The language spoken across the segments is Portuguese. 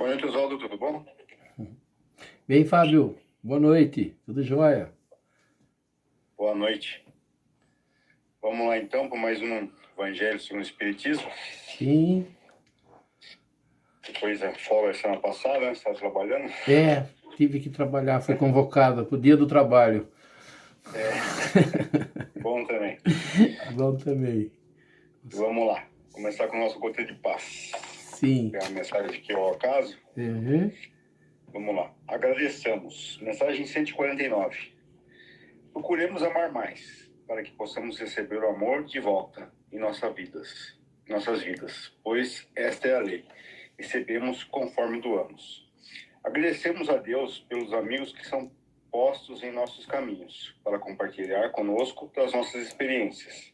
Boa noite, Oswaldo, tudo bom? Bem, Fábio, boa noite, tudo jóia? Boa noite. Vamos lá então para mais um Evangelho segundo o Espiritismo. Sim, Depois da folga semana passada, né? Você estava trabalhando. tive que trabalhar, fui convocado pro dia do trabalho. Bom também. Bom também. Vamos lá. Começar com o nosso goteiro de paz. Sim. Tem uma mensagem aqui ao acaso. Uhum. Vamos lá. Agradeçamos. Mensagem 149. Procuremos amar mais, para que possamos receber o amor de volta em nossas vidas, pois esta é a lei. Recebemos conforme doamos. Agradecemos a Deus pelos amigos que são postos em nossos caminhos, para compartilhar conosco das nossas experiências,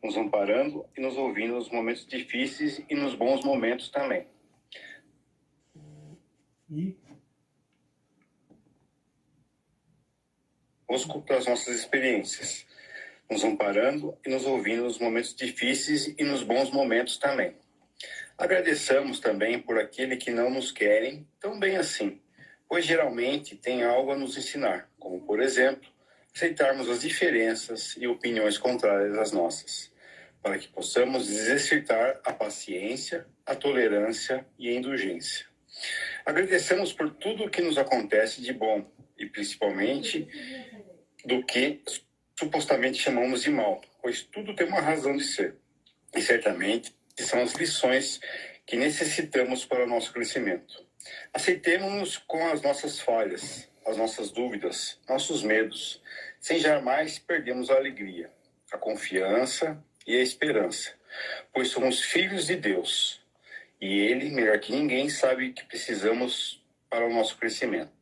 nos amparando e nos ouvindo nos momentos difíceis e nos bons momentos também. Conosco das nossas experiências, nos amparando e nos ouvindo nos momentos difíceis e nos bons momentos também. Agradeçamos também por aquele que não nos querem tão bem assim, pois geralmente tem algo a nos ensinar, como, por exemplo, aceitarmos as diferenças e opiniões contrárias às nossas, para que possamos exercitar a paciência, a tolerância e a indulgência. Agradecemos por tudo o que nos acontece de bom e principalmente do que supostamente chamamos de mal, pois tudo tem uma razão de ser. E certamente são as lições que necessitamos para o nosso crescimento. Aceitemos-nos com as nossas falhas, as nossas dúvidas, nossos medos, sem jamais perdermos a alegria, a confiança e a esperança, pois somos filhos de Deus. E Ele, melhor que ninguém, sabe o que precisamos para o nosso crescimento.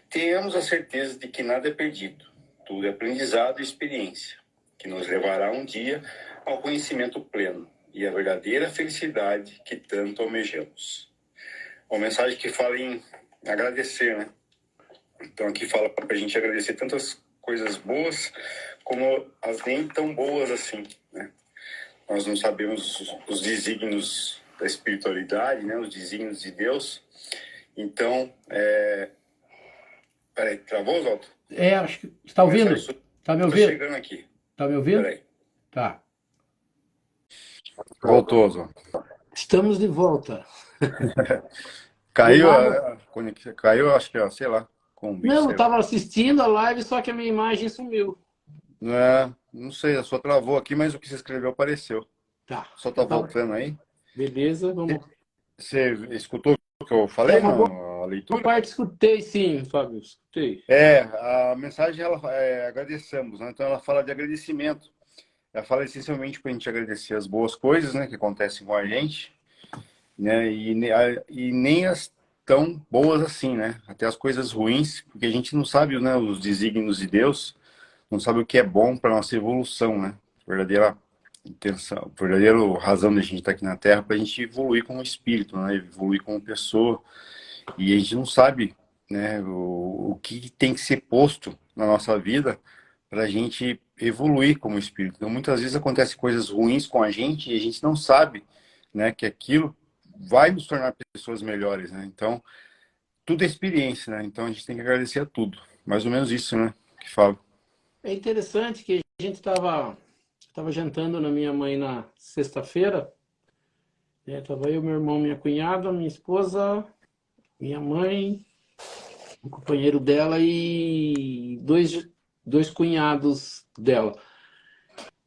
Tenhamos a certeza de que nada é perdido, tudo é aprendizado e experiência, que nos levará um dia ao conhecimento pleno e a verdadeira felicidade que tanto almejamos. Uma mensagem que fala em agradecer, né? Então aqui fala para a gente agradecer tantas coisas boas como as nem tão boas assim, né? Nós não sabemos os desígnios da espiritualidade, né? Os desígnios de Deus. Então, peraí, travou, Oswaldo? Acho que... Está ouvindo? Tá me Tô ouvindo? chegando aqui. Tá me ouvindo? Peraí. Tá. Voltou, Oswaldo. Estamos de volta. Caiu nada. a conexão, caiu, acho que, ó, sei lá, com o bicho, Não, eu sei lá. estava assistindo a live, só que a minha imagem sumiu. Não sei, a sua travou aqui, mas o que você escreveu apareceu. Tá. Só tá voltando aí. Beleza, vamos. Você escutou o que eu falei Uma boa na leitura? parte escutei, sim, Fábio, escutei. A mensagem, ela agradecemos, né? Então ela fala de agradecimento. Ela fala essencialmente para a gente agradecer as boas coisas, né, que acontecem com a gente, né, e nem as tão boas assim, né? Até as coisas ruins, porque a gente não sabe, né, os desígnios de Deus, não sabe o que é bom para nossa evolução, né? Verdadeira intenção, verdadeira razão da gente estar aqui na Terra para a gente evoluir como espírito, né? Evoluir como pessoa. E a gente não sabe, né, o que tem que ser posto na nossa vida para a gente evoluir como espírito. Então, muitas vezes acontecem coisas ruins com a gente e a gente não sabe, né, que aquilo vai nos tornar pessoas melhores, né? Então, tudo é experiência, né? Então, a gente tem que agradecer a tudo. Mais ou menos isso, né, que falo. É interessante que a gente estava jantando na minha mãe na sexta-feira. Tava eu, meu irmão, minha cunhada, minha esposa, minha mãe, o companheiro dela e dois cunhados dela.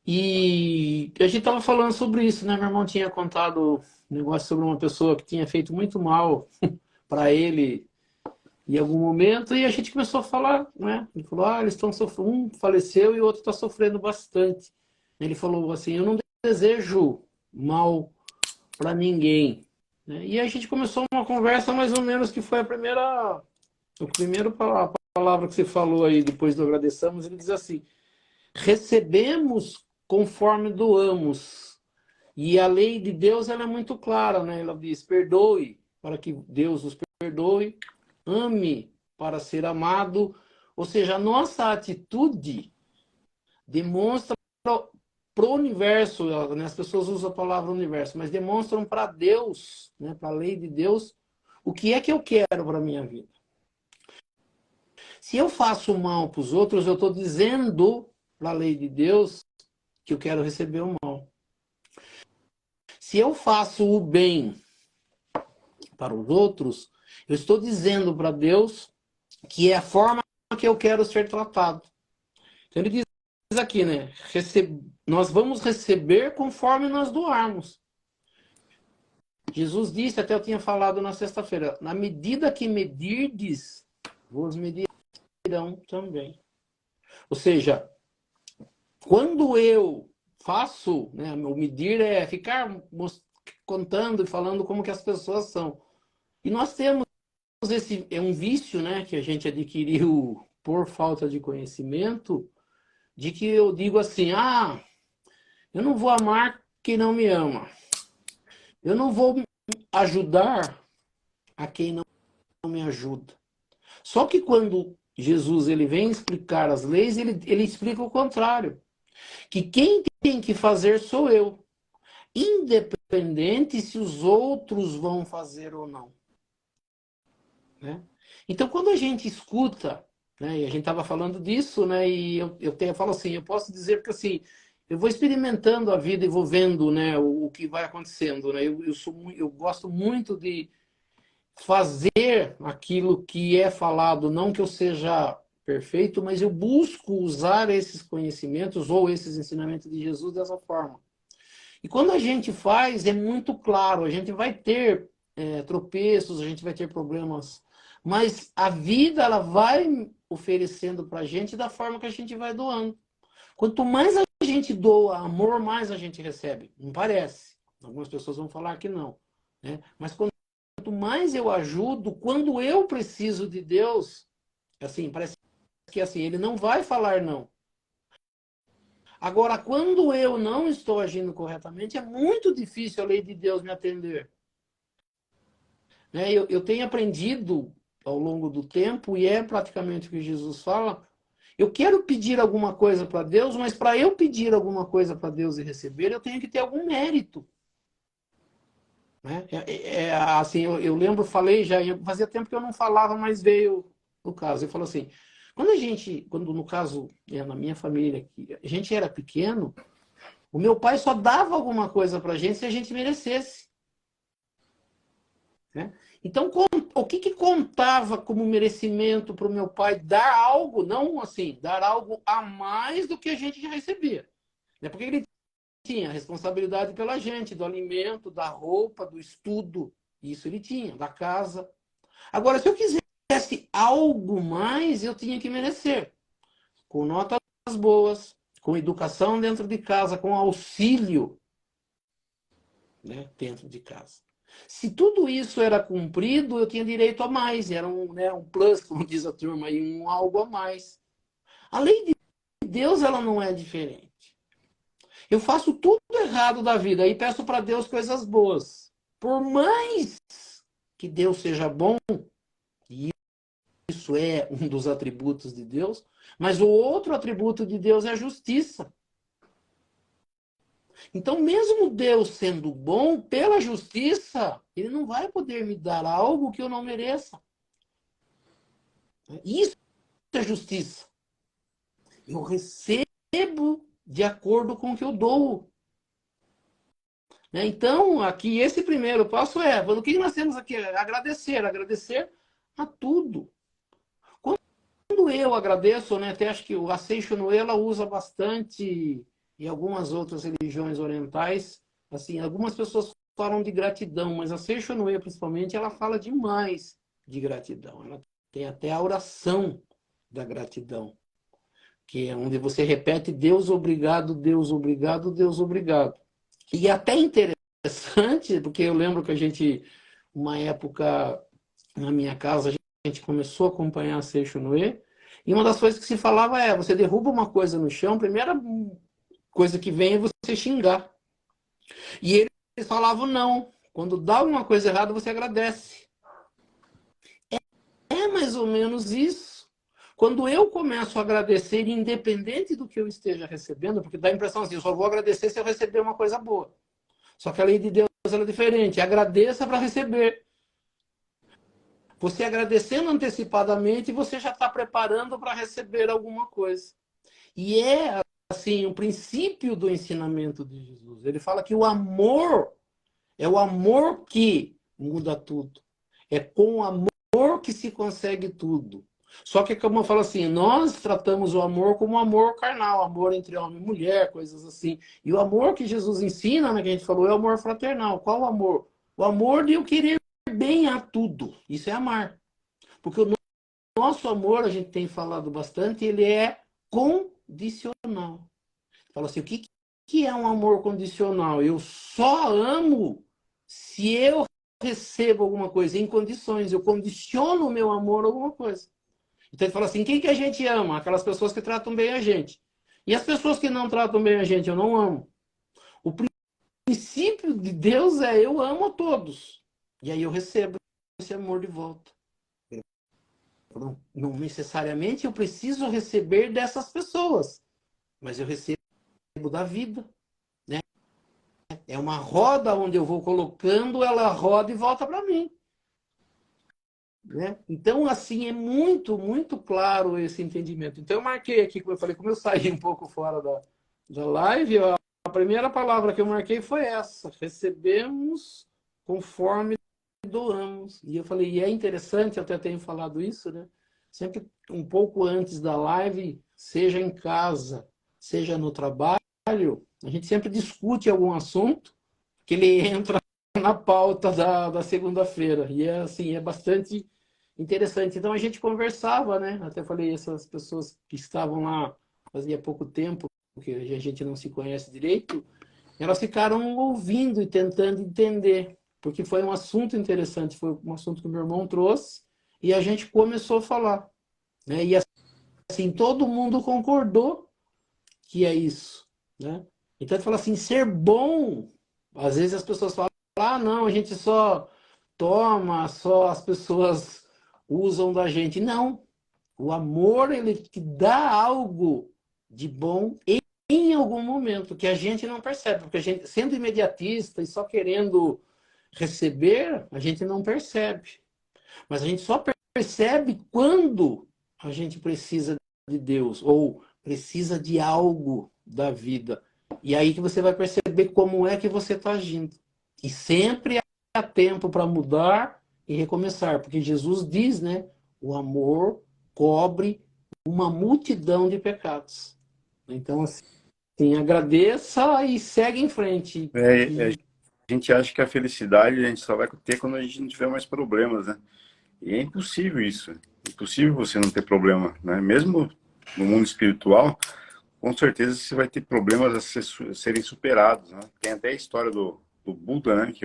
E a gente tava falando sobre isso, né? Meu irmão tinha contado um negócio sobre uma pessoa que tinha feito muito mal para ele em algum momento, e a gente começou a falar, né? Ele falou, eles estão sofrendo, um faleceu e o outro está sofrendo bastante. Ele falou assim, eu não desejo mal para ninguém, né? E a gente começou uma conversa mais ou menos que foi a primeira palavra que você falou aí, depois do agradeçamos, ele diz assim, recebemos conforme doamos. E a lei de Deus ela é muito clara, né? Ela diz, perdoe para que Deus os perdoe, ame para ser amado. Ou seja, a nossa atitude demonstra para o universo, né? As pessoas usam a palavra universo, mas demonstram para Deus, né? Para a lei de Deus, o que é que eu quero para a minha vida. Se eu faço mal para os outros, eu estou dizendo para a lei de Deus que eu quero receber o mal. Se eu faço o bem para os outros, eu estou dizendo para Deus que é a forma que eu quero ser tratado. Então ele diz aqui, né? Nós vamos receber conforme nós doarmos. Jesus disse, até eu tinha falado na sexta-feira, na medida que medirdes, vos medirão também. Ou seja, quando eu faço, né, o medir é ficar contando e falando como que as pessoas são. E nós temos é um vício, né, que a gente adquiriu por falta de conhecimento, de que eu digo assim, eu não vou amar quem não me ama. Eu não vou ajudar a quem não me ajuda. Só que quando Jesus ele vem explicar as leis, ele explica o contrário. Que quem tem que fazer sou eu. Independente se os outros vão fazer ou não. Né? Então, quando a gente escuta, né, e a gente estava falando disso, né, e eu falo assim, eu posso dizer que assim, eu vou experimentando a vida e vou vendo, né, o que vai acontecendo. Né? Eu gosto muito de fazer aquilo que é falado, não que eu seja perfeito, mas eu busco usar esses conhecimentos ou esses ensinamentos de Jesus dessa forma. E quando a gente faz, é muito claro, a gente vai ter tropeços, a gente vai ter problemas, mas a vida ela vai oferecendo para a gente da forma que a gente vai doando. Quanto mais a gente doa amor, mais a gente recebe. Não parece. Algumas pessoas vão falar que não. Né? Mas quanto mais eu ajudo, quando eu preciso de Deus, assim, parece que assim, ele não vai falar não. Agora, quando eu não estou agindo corretamente, é muito difícil a lei de Deus me atender. Né? Eu tenho aprendido ao longo do tempo, e é praticamente o que Jesus fala, eu quero pedir alguma coisa para Deus, mas para eu pedir alguma coisa para Deus e receber, eu tenho que ter algum mérito. Né? Assim, eu lembro, falei já, fazia tempo que eu não falava, mas veio o caso. Eu falo assim, quando no caso, na minha família, a gente era pequeno, o meu pai só dava alguma coisa pra gente se a gente merecesse. Né? Então, o que contava como merecimento para o meu pai dar algo, não assim, dar algo a mais do que a gente já recebia. Né? Porque ele tinha responsabilidade pela gente, do alimento, da roupa, do estudo. Isso ele tinha, da casa. Agora, se eu quisesse algo mais, eu tinha que merecer. Com notas boas, com educação dentro de casa, com auxílio, né, dentro de casa. Se tudo isso era cumprido, eu tinha direito a mais. Era um plus, como diz a turma, e um algo a mais. A lei de Deus, ela não é diferente. Eu faço tudo errado da vida e peço para Deus coisas boas. Por mais que Deus seja bom, e isso é um dos atributos de Deus, mas o outro atributo de Deus é a justiça. Então, mesmo Deus sendo bom, pela justiça, ele não vai poder me dar algo que eu não mereça. Isso é justiça. Eu recebo de acordo com o que eu dou. Então, aqui, esse primeiro passo o que nós temos aqui? Agradecer a tudo. Quando eu agradeço, né, até acho que o Seixo Noela usa bastante, em algumas outras religiões orientais, assim, algumas pessoas falam de gratidão, mas a Seixo Noela, principalmente, ela fala demais de gratidão. Ela tem até a oração da gratidão, que é onde você repete Deus obrigado, Deus obrigado, Deus obrigado. E é até interessante, porque eu lembro que uma época, na minha casa, a gente começou a acompanhar a Seixo Noé, e uma das coisas que se falava você derruba uma coisa no chão, a primeira coisa que vem é você xingar. E eles falavam não, quando dá alguma coisa errada, você agradece. É mais ou menos isso. Quando eu começo a agradecer, independente do que eu esteja recebendo, porque dá a impressão assim, eu só vou agradecer se eu receber uma coisa boa. Só que a lei de Deus ela é diferente. Agradeça para receber. você agradecendo antecipadamente, você já está preparando para receber alguma coisa. E é assim, o princípio do ensinamento de Jesus. Ele fala que o amor é o amor que muda tudo. É com o amor que se consegue tudo. Só que, como eu falo assim, nós tratamos o amor como amor carnal, amor entre homem e mulher, coisas assim. E o amor que Jesus ensina, né, que a gente falou, é o amor fraternal. Qual o amor? O amor de eu querer bem a tudo. Isso é amar. Porque o nosso amor, a gente tem falado bastante, ele é condicional. Fala assim, o que é um amor condicional? Eu só amo se eu recebo alguma coisa em condições. Eu condiciono o meu amor a alguma coisa. Então ele fala assim, quem que a gente ama? Aquelas pessoas que tratam bem a gente. E as pessoas que não tratam bem a gente, eu não amo. O princípio de Deus é eu amo a todos. E aí eu recebo esse amor de volta. Não necessariamente eu preciso receber dessas pessoas, mas eu recebo da vida. Né? É uma roda onde eu vou colocando, ela roda e volta para mim. Né? Então, assim, é muito, muito claro esse entendimento. Então, eu marquei aqui, como eu falei, como eu saí um pouco fora da live, a primeira palavra que eu marquei foi essa: recebemos conforme doamos. E eu falei, e é interessante, eu até tenho falado isso, né? Sempre um pouco antes da live, seja em casa, seja no trabalho, a gente sempre discute algum assunto que ele entra na pauta da segunda-feira. E é assim, é bastante interessante. Então a gente conversava, né? Até falei, essas pessoas que estavam lá fazia pouco tempo, porque a gente não se conhece direito, elas ficaram ouvindo e tentando entender, porque foi um assunto interessante, foi um assunto que o meu irmão trouxe, e a gente começou a falar. Né? E assim, todo mundo concordou que é isso. Né? Então ele fala assim, ser bom, às vezes as pessoas falam, ah, não, a gente só toma, só as pessoas usam da gente. Não, o amor, ele te dá algo de bom em algum momento, que a gente não percebe, porque a gente, sendo imediatista e só querendo receber, a gente não percebe. Mas a gente só percebe quando a gente precisa de Deus, ou precisa de algo da vida. E aí que você vai perceber como é que você está agindo. E sempre há tempo para mudar e recomeçar, porque Jesus diz, né? O amor cobre uma multidão de pecados. Então, assim, agradeça e segue em frente. A gente acha que a felicidade a gente só vai ter quando a gente não tiver mais problemas, né? E é impossível isso. É impossível você não ter problema, né? Mesmo no mundo espiritual, com certeza você vai ter problemas a serem superados, né? Tem até a história do Buda, né? Que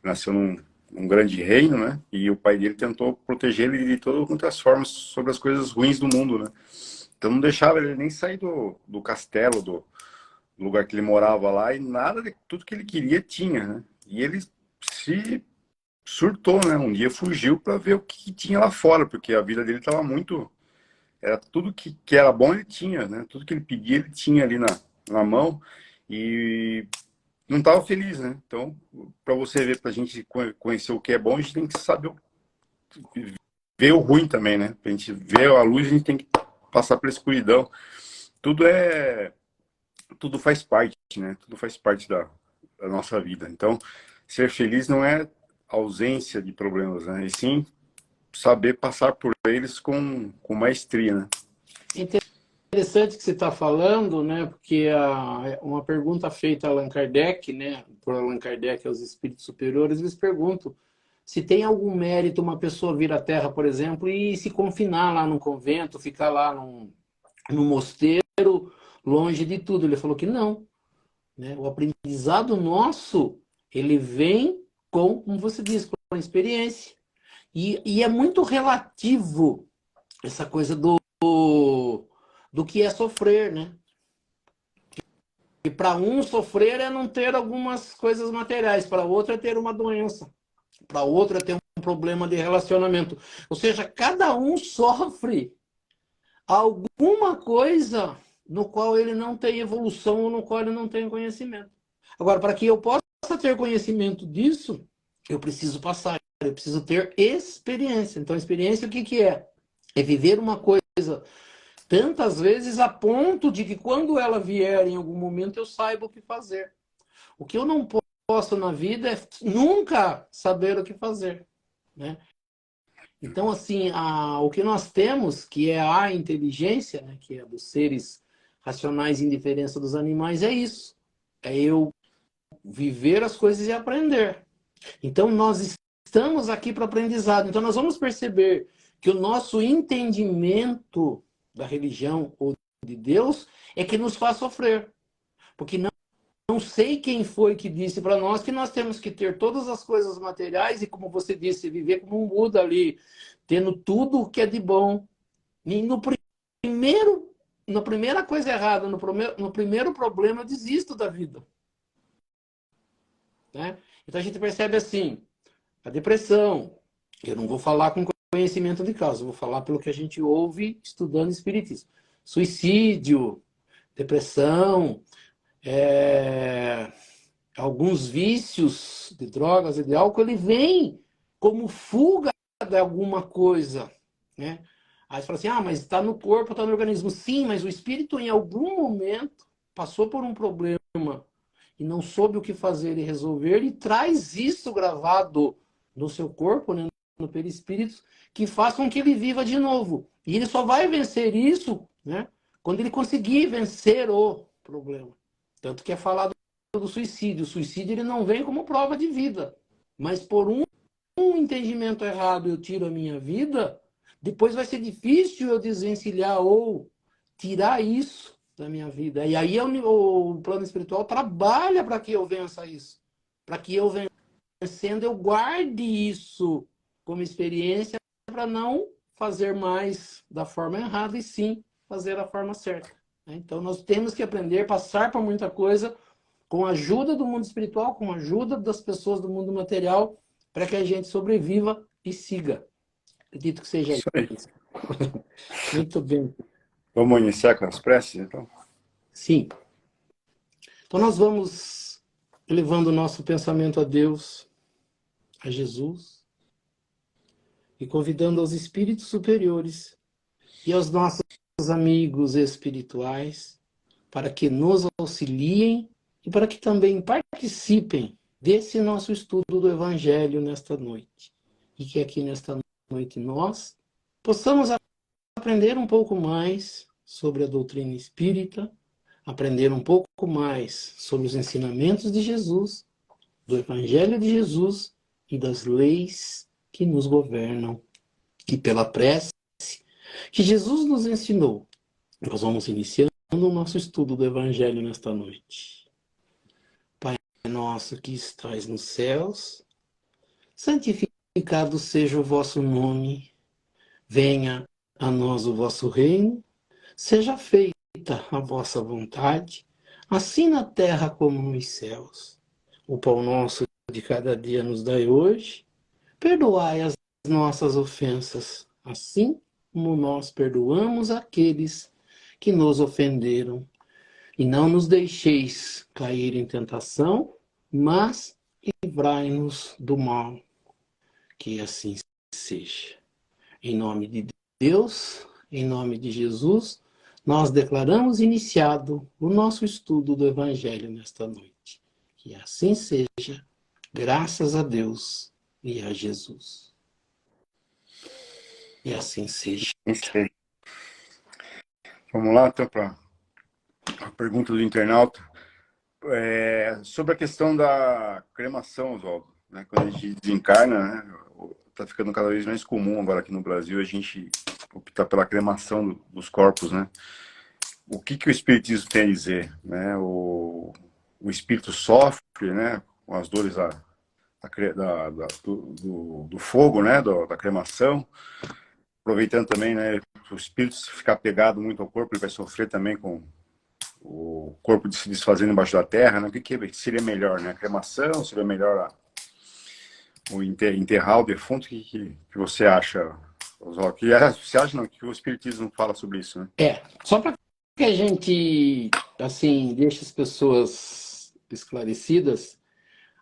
nasceu num grande reino, né? E o pai dele tentou proteger ele de todas as formas sobre as coisas ruins do mundo, né? Então não deixava ele nem sair do castelo, do lugar que ele morava lá, e nada de tudo que ele queria tinha, né? E ele se surtou, né? Um dia fugiu para ver o que tinha lá fora, porque a vida dele estava muito... Era tudo que era bom ele tinha, né? Tudo que ele pedia ele tinha ali na mão, e não estava feliz, né? Então, para você ver, para a gente conhecer o que é bom, a gente tem que saber ver o ruim também, né? Para a gente ver a luz, a gente tem que passar pela escuridão. Tudo tudo faz parte, né? Tudo faz parte da nossa vida. Então, ser feliz não é ausência de problemas, né? E sim saber passar por eles com maestria, né? Interessante que você está falando, né? Porque uma pergunta feita a Allan Kardec, né? Por Allan Kardec aos espíritos superiores, eles perguntam se tem algum mérito uma pessoa vir à Terra, por exemplo, e se confinar lá num convento, ficar lá num mosteiro, longe de tudo. Ele falou que não. Né? O aprendizado nosso, ele vem como você diz, com a experiência. E é muito relativo essa coisa do que é sofrer, né? E para um, sofrer é não ter algumas coisas materiais, para outro é ter uma doença, para outro é ter um problema de relacionamento. Ou seja, cada um sofre alguma coisa no qual ele não tem evolução ou no qual ele não tem conhecimento. Agora, para que eu possa ter conhecimento disso, eu preciso passar eu preciso ter experiência. Então, experiência o que que é? É viver uma coisa tantas vezes a ponto de que quando ela vier em algum momento eu saiba o que fazer. O que eu não posso na vida é nunca saber o que fazer, né? Então, assim, o que nós temos, que é a inteligência, né, que é dos seres racionais em diferença dos animais, é isso. É eu viver as coisas e aprender. Então, nós estamos aqui para aprendizado. Então, nós vamos perceber que o nosso entendimento da religião ou de Deus é que nos faz sofrer. Porque não sei quem foi que disse para nós que nós temos que ter todas as coisas materiais e, como você disse, viver como um Buda ali, tendo tudo o que é de bom. E na primeira coisa errada, no primeiro problema, eu desisto da vida. Né? Então a gente percebe assim, a depressão, eu não vou falar com conhecimento de causa, eu vou falar pelo que a gente ouve estudando espiritismo. Suicídio, depressão, alguns vícios de drogas e de álcool, ele vem como fuga de alguma coisa, né? Aí você fala assim, mas está no corpo, está no organismo. Sim, mas o espírito em algum momento passou por um problema e não soube o que fazer e resolver e traz isso gravado no seu corpo, né, no perispírito, que faz com que ele viva de novo. E ele só vai vencer isso, né, quando ele conseguir vencer o problema. Tanto que é falado do suicídio. O suicídio ele não vem como prova de vida, mas por um entendimento errado eu tiro a minha vida, depois vai ser difícil eu desvencilhar ou tirar isso da minha vida. E aí o plano espiritual trabalha para que eu vença isso. Para que eu vencendo, eu guarde isso como experiência para não fazer mais da forma errada e sim fazer da forma certa. Então nós temos que aprender, passar por muita coisa com a ajuda do mundo espiritual, com a ajuda das pessoas do mundo material, para que a gente sobreviva e siga. Acredito que seja Isso aí. isso. Muito bem. Vamos iniciar com as preces, então? Sim. Então nós vamos elevando o nosso pensamento a Deus, a Jesus, e convidando aos espíritos superiores e aos nossos amigos espirituais para que nos auxiliem e para que também participem desse nosso estudo do Evangelho nesta noite. E que aqui nesta noite nós possamos aprender um pouco mais sobre a doutrina espírita, aprender um pouco mais sobre os ensinamentos de Jesus, do Evangelho de Jesus e das leis que nos governam. E pela prece que Jesus nos ensinou, nós vamos iniciando o nosso estudo do Evangelho nesta noite. Pai nosso que estais nos céus, santificado seja o vosso nome, venha a nós o vosso reino, seja feita a vossa vontade, assim na terra como nos céus. O pão nosso de cada dia nos dai hoje, perdoai as nossas ofensas, assim como nós perdoamos aqueles que nos ofenderam. E não nos deixeis cair em tentação, mas livrai-nos do mal. Que assim seja. Em nome de Deus, em nome de Jesus, nós declaramos iniciado o nosso estudo do Evangelho nesta noite. Que assim seja, graças a Deus e a Jesus. E assim seja. Vamos lá, então, para a pergunta do internauta. Sobre a questão da cremação, Oswaldo, né? Quando a gente desencarna, né? Está ficando cada vez mais comum agora aqui no Brasil a gente optar pela cremação dos corpos, né? O que o Espiritismo tem a dizer, né? O espírito sofre, né? Com as dores do fogo, né? Da cremação. Aproveitando também, né? O espírito se ficar pegado muito ao corpo, ele vai sofrer também com o corpo se desfazendo embaixo da terra, né? O que seria melhor, né? A cremação? Seria melhor o enterrar o defunto? O que você acha, Oswaldo? Você acha não, que o Espiritismo fala sobre isso, né? Só para que a gente, assim, deixe as pessoas esclarecidas,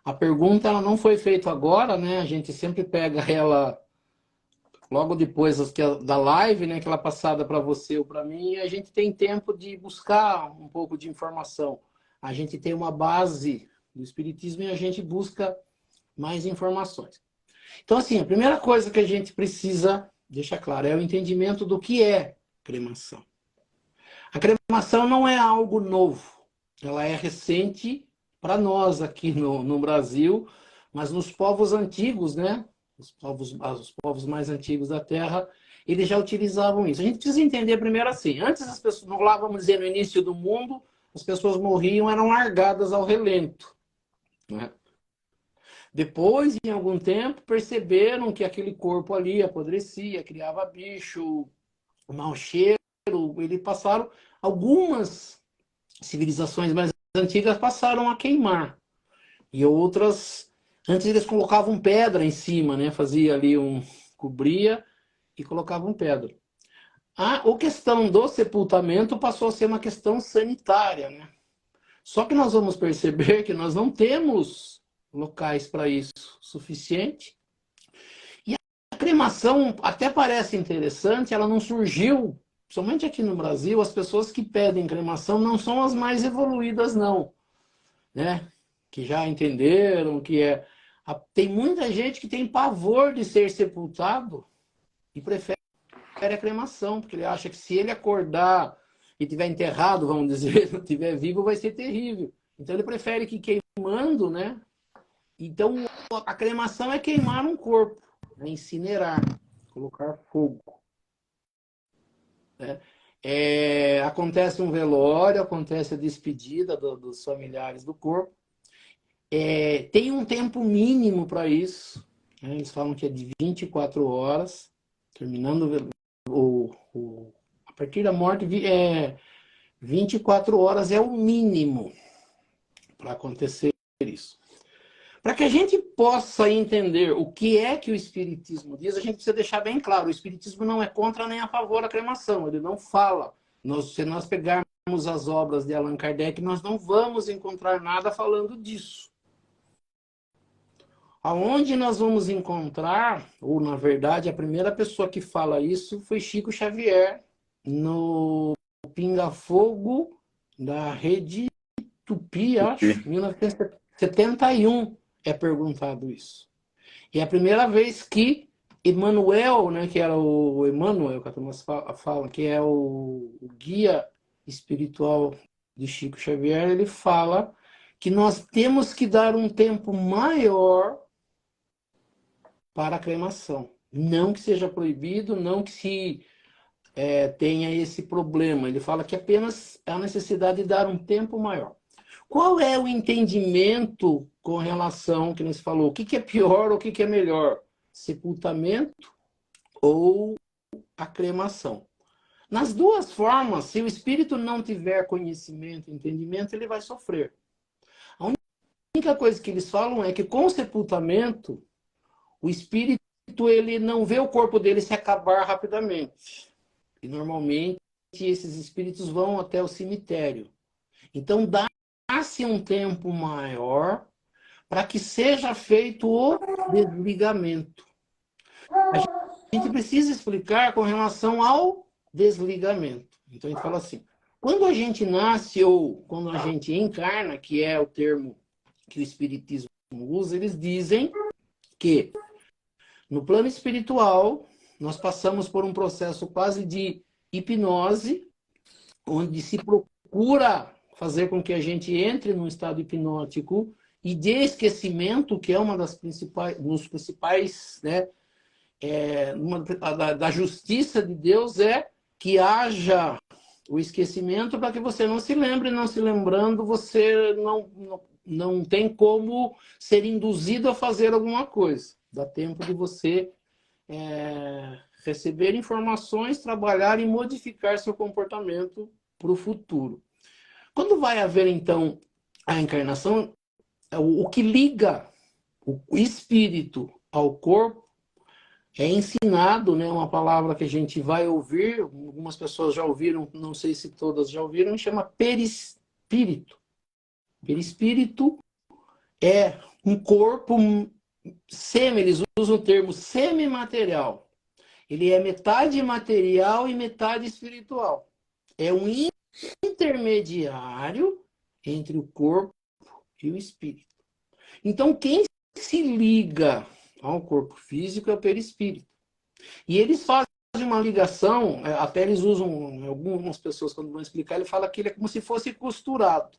A pergunta ela não foi feita agora, né? A gente sempre pega ela logo depois da live, né? Aquela passada para você ou para mim, e a gente tem tempo de buscar um pouco de informação. A gente tem uma base do Espiritismo e a gente busca mais informações. Então, assim, a primeira coisa que a gente precisa deixar claro é o entendimento do que é cremação. A cremação não é algo novo, ela é recente para nós aqui no Brasil, mas nos povos antigos, né? Os povos mais antigos da Terra, eles já utilizavam isso. A gente precisa entender primeiro assim, antes as pessoas, lá vamos dizer, no início do mundo, as pessoas morriam, eram largadas ao relento, né? Depois, em algum tempo, perceberam que aquele corpo ali apodrecia, criava bicho, mau cheiro, eles passaram, algumas civilizações mais antigas passaram a queimar. E outras, antes eles colocavam pedra em cima, né? Fazia ali cobria e colocavam pedra. A questão do sepultamento passou a ser uma questão sanitária, né? Só que nós vamos perceber que nós não temos locais para isso suficiente. E a cremação até parece interessante, ela não surgiu, somente aqui no Brasil, as pessoas que pedem cremação não são as mais evoluídas, não, né? Que já entenderam que tem muita gente que tem pavor de ser sepultado e prefere a cremação, porque ele acha que se ele acordar e tiver enterrado, vamos dizer, não tiver vivo, vai ser terrível. Então ele prefere que queimando, né? Então a cremação é queimar um corpo, é incinerar, colocar fogo, né? Acontece um velório, acontece a despedida dos familiares do corpo. Tem um tempo mínimo para isso, né? Eles falam que é de 24 horas, terminando a partir da morte, 24 horas é o mínimo para acontecer isso. Para que a gente possa entender o que é que o Espiritismo diz, a gente precisa deixar bem claro, o Espiritismo não é contra nem a favor da cremação, ele não fala. Se nós pegarmos as obras de Allan Kardec, nós não vamos encontrar nada falando disso. Aonde nós vamos encontrar, ou na verdade a primeira pessoa que fala isso foi Chico Xavier, no Pinga Fogo da Rede Tupi, acho, 1971 é perguntado isso. E é a primeira vez que Emmanuel, né, que era o Emmanuel, que a turma fala, que é o guia espiritual de Chico Xavier, ele fala que nós temos que dar um tempo maior para a cremação. Não que seja proibido, não que se tenha esse problema. Ele fala que apenas há necessidade de dar um tempo maior. Qual é o entendimento com relação ao que nos falou? O que é pior ou o que é melhor? Sepultamento ou a cremação? Nas duas formas, se o espírito não tiver conhecimento, entendimento, ele vai sofrer. A única coisa que eles falam é que com o sepultamento, o espírito ele não vê o corpo dele se acabar rapidamente. E normalmente esses espíritos vão até o cemitério. Então dá-se um tempo maior para que seja feito o desligamento. A gente precisa explicar com relação ao desligamento. Então a gente fala assim, quando a gente nasce ou quando a gente encarna, que é o termo que o Espiritismo usa, eles dizem que no plano espiritual nós passamos por um processo quase de hipnose, onde se procura fazer com que a gente entre num estado hipnótico e de esquecimento, que é uma das principais, né, da justiça de Deus é que haja o esquecimento para que você não se lembre, não se lembrando, você não tem como ser induzido a fazer alguma coisa. Dá tempo de você receber informações, trabalhar e modificar seu comportamento para o futuro. Quando vai haver, então, a encarnação, o que liga o espírito ao corpo é ensinado, né? Uma palavra que a gente vai ouvir, algumas pessoas já ouviram, não sei se todas já ouviram, chama perispírito. Perispírito é um corpo eles usam o termo semimaterial. Ele é metade material e metade espiritual. É um intermediário entre o corpo e o espírito. Então, quem se liga ao corpo físico é o perispírito. E eles fazem uma ligação, até eles usam, algumas pessoas quando vão explicar, ele fala que ele é como se fosse costurado.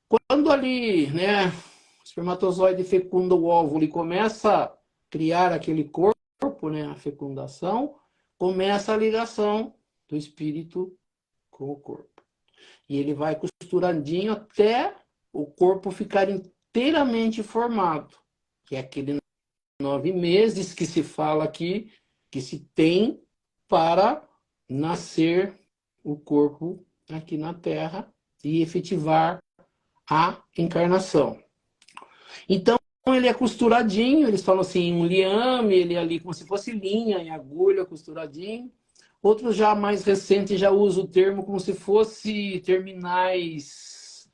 Quando ali, né, o espermatozoide fecunda o óvulo e começa a criar aquele corpo, né, a fecundação, começa a ligação do espírito com o corpo. E ele vai costuradinho até o corpo ficar inteiramente formado, que é aquele 9 meses que se fala aqui, que se tem para nascer o corpo aqui na Terra e efetivar a encarnação. Então, ele é costuradinho, eles falam assim, um liame, ele é ali como se fosse linha e agulha costuradinho. Outros já mais recentes já usam o termo como se fosse terminais,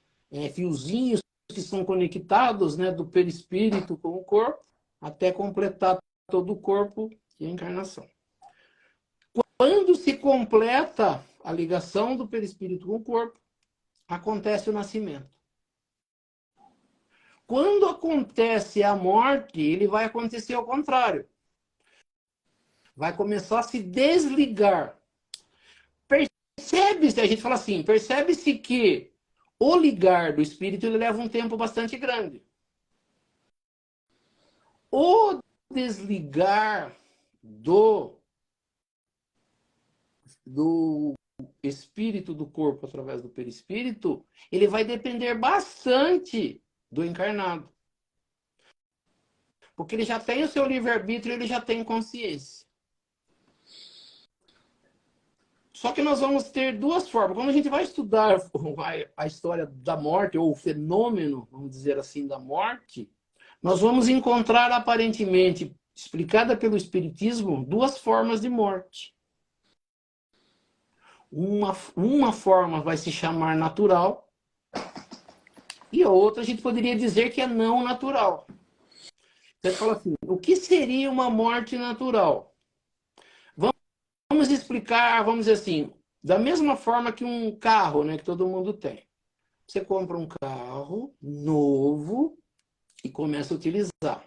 fiozinhos que são conectados, né, do perispírito com o corpo, até completar todo o corpo e a encarnação. Quando se completa a ligação do perispírito com o corpo, acontece o nascimento. Quando acontece a morte, ele vai acontecer ao contrário. Vai começar a se desligar. Percebe-se, a gente fala assim, percebe-se que o ligar do espírito ele leva um tempo bastante grande. O desligar do espírito do corpo através do perispírito, ele vai depender bastante do encarnado. Porque ele já tem o seu livre-arbítrio, ele já tem consciência. Só que nós vamos ter duas formas. Quando a gente vai estudar a história da morte, ou o fenômeno, vamos dizer assim, da morte, nós vamos encontrar, aparentemente, explicada pelo Espiritismo, duas formas de morte. Uma forma vai se chamar natural, e a outra a gente poderia dizer que é não natural. Você fala assim, o que seria uma morte natural? Vamos explicar, vamos dizer assim, da mesma forma que um carro, né, que todo mundo tem. Você compra um carro novo e começa a utilizar.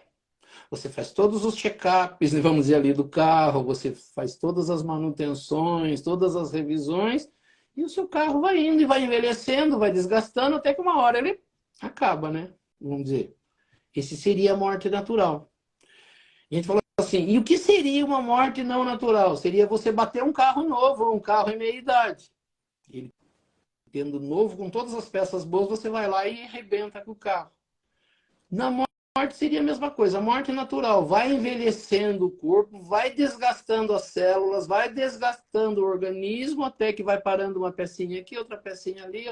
Você faz todos os check-ups, vamos dizer ali, do carro, você faz todas as manutenções, todas as revisões, e o seu carro vai indo e vai envelhecendo, vai desgastando, até que uma hora ele acaba, né? Vamos dizer. Esse seria a morte natural. E a gente falou assim, e o que seria uma morte não natural? Seria você bater um carro novo, um carro em meia-idade. Ele, tendo novo, com todas as peças boas, você vai lá e arrebenta com o carro. Na morte seria a mesma coisa. A morte natural vai envelhecendo o corpo, vai desgastando as células, vai desgastando o organismo, até que vai parando uma pecinha aqui, outra pecinha ali,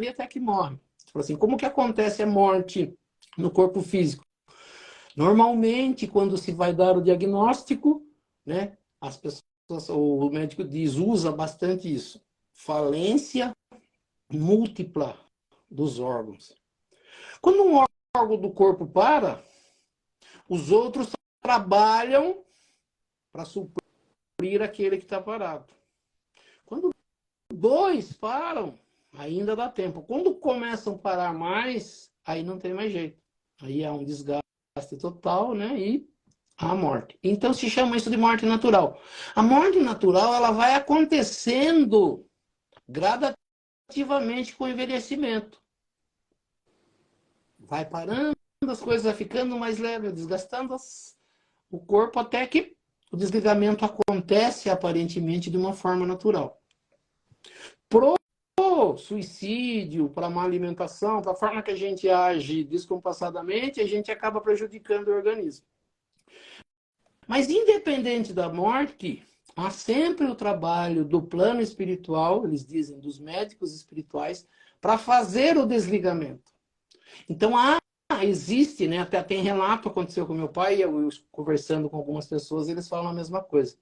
até que morre. Você fala assim, como que acontece a morte no corpo físico? Normalmente, quando se vai dar o diagnóstico, né, as pessoas, o médico diz, usa bastante isso. Falência múltipla dos órgãos. Quando um órgão do corpo para, os outros trabalham para suprir aquele que está parado. Quando dois param, ainda dá tempo. Quando começam a parar mais, aí não tem mais jeito. Aí há um desgaste total, né? E a morte. Então se chama isso de morte natural. A morte natural, ela vai acontecendo gradativamente com o envelhecimento. Vai parando, as coisas vai ficando mais leves, desgastando o corpo até que o desligamento acontece aparentemente de uma forma natural. Pro suicídio, para má alimentação, para a forma que a gente age descompassadamente, a gente acaba prejudicando o organismo. Mas independente da morte, há sempre o trabalho do plano espiritual, eles dizem, dos médicos espirituais, para fazer o desligamento. Então, existe, né? Até tem relato, aconteceu com meu pai, eu conversando com algumas pessoas, eles falam a mesma coisa.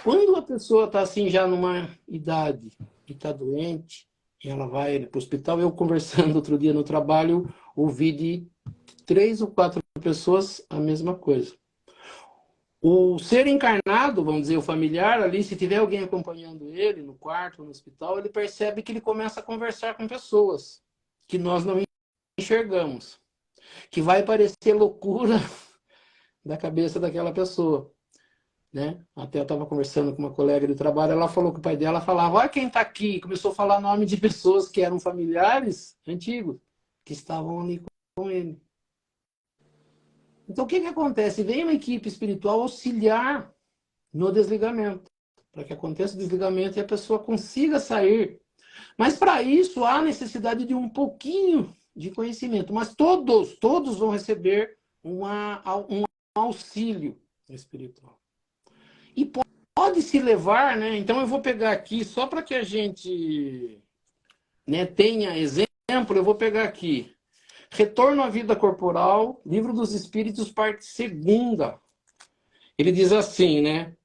Quando a pessoa está assim, já numa idade e está doente, e ela vai para o hospital, eu conversando outro dia no trabalho, ouvi de 3 ou 4 pessoas, a mesma coisa. O ser encarnado, vamos dizer, o familiar ali, se tiver alguém acompanhando ele no quarto, no hospital, ele percebe que ele começa a conversar com pessoas que nós não enxergamos, que vai parecer loucura da cabeça daquela pessoa, né? Até eu estava conversando com uma colega de trabalho, ela falou que o pai dela falava, olha quem está aqui, começou a falar nome de pessoas que eram familiares antigos, que estavam ali com ele. Então, o que acontece? Vem uma equipe espiritual auxiliar no desligamento, para que aconteça o desligamento e a pessoa consiga sair. Mas, para isso, há necessidade de um pouquinho de conhecimento. Mas todos vão receber um auxílio espiritual. E pode se levar, né? Então, eu vou pegar aqui, só para que a gente, né, tenha exemplo, eu vou pegar aqui. Retorno à vida corporal, Livro dos Espíritos, parte 2ª. Ele diz assim, né?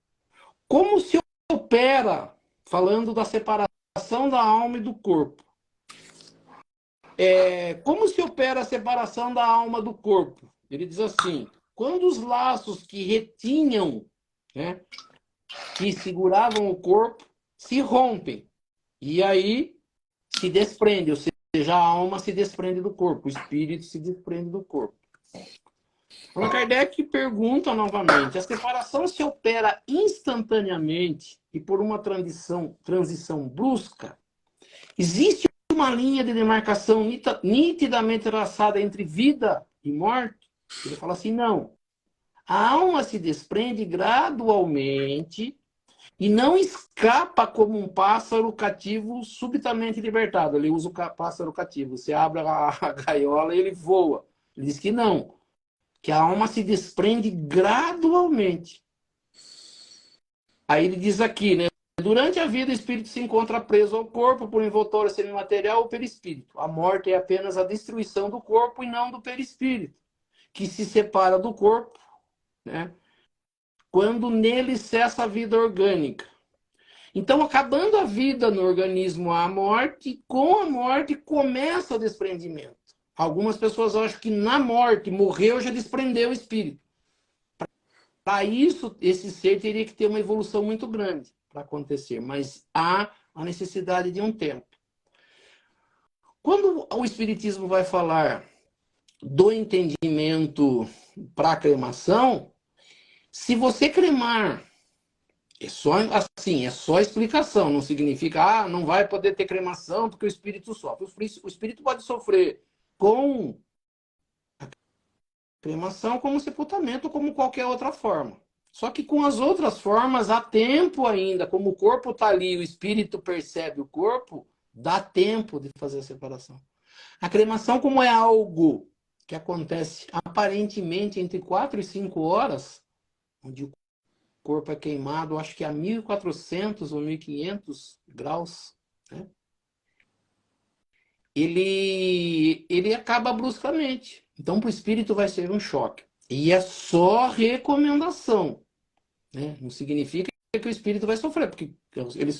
Como se opera, falando da separação da alma e do corpo. Como se opera a separação da alma do corpo? Ele diz assim, quando os laços que retinham, né, que seguravam o corpo, se rompem. E aí se desprende, ou seja, a alma se desprende do corpo, o espírito se desprende do corpo. Allan Kardec pergunta novamente, a separação se opera instantaneamente e por uma transição brusca? Existe uma linha de demarcação nitidamente traçada entre vida e morte? Ele fala assim, não. A alma se desprende gradualmente e não escapa como um pássaro cativo subitamente libertado. Ele usa o pássaro cativo. Você abre a gaiola e ele voa. Ele diz que não. Que a alma se desprende gradualmente. Aí ele diz aqui, né? Durante a vida, o espírito se encontra preso ao corpo por envoltório semimaterial ou perispírito. A morte é apenas a destruição do corpo e não do perispírito, que se separa do corpo, né, quando nele cessa a vida orgânica. Então, acabando a vida no organismo, há a morte, com a morte começa o desprendimento. Algumas pessoas acham que na morte, morreu, já desprendeu o espírito. Para isso, esse ser teria que ter uma evolução muito grande para acontecer, mas há a necessidade de um tempo. Quando o Espiritismo vai falar do entendimento para a cremação, se você cremar, é só assim, é só explicação, não significa, não vai poder ter cremação porque o espírito sofre. O espírito pode sofrer com a cremação como sepultamento, como qualquer outra forma. Só que com as outras formas, há tempo ainda, como o corpo está ali, o espírito percebe o corpo, dá tempo de fazer a separação. A cremação, como é algo que acontece aparentemente entre 4 e 5 horas, onde o corpo é queimado, acho que a 1.400 ou 1.500 graus, né? Ele acaba bruscamente. Então, para o espírito vai ser um choque. E é só recomendação, né? Não significa que o espírito vai sofrer, porque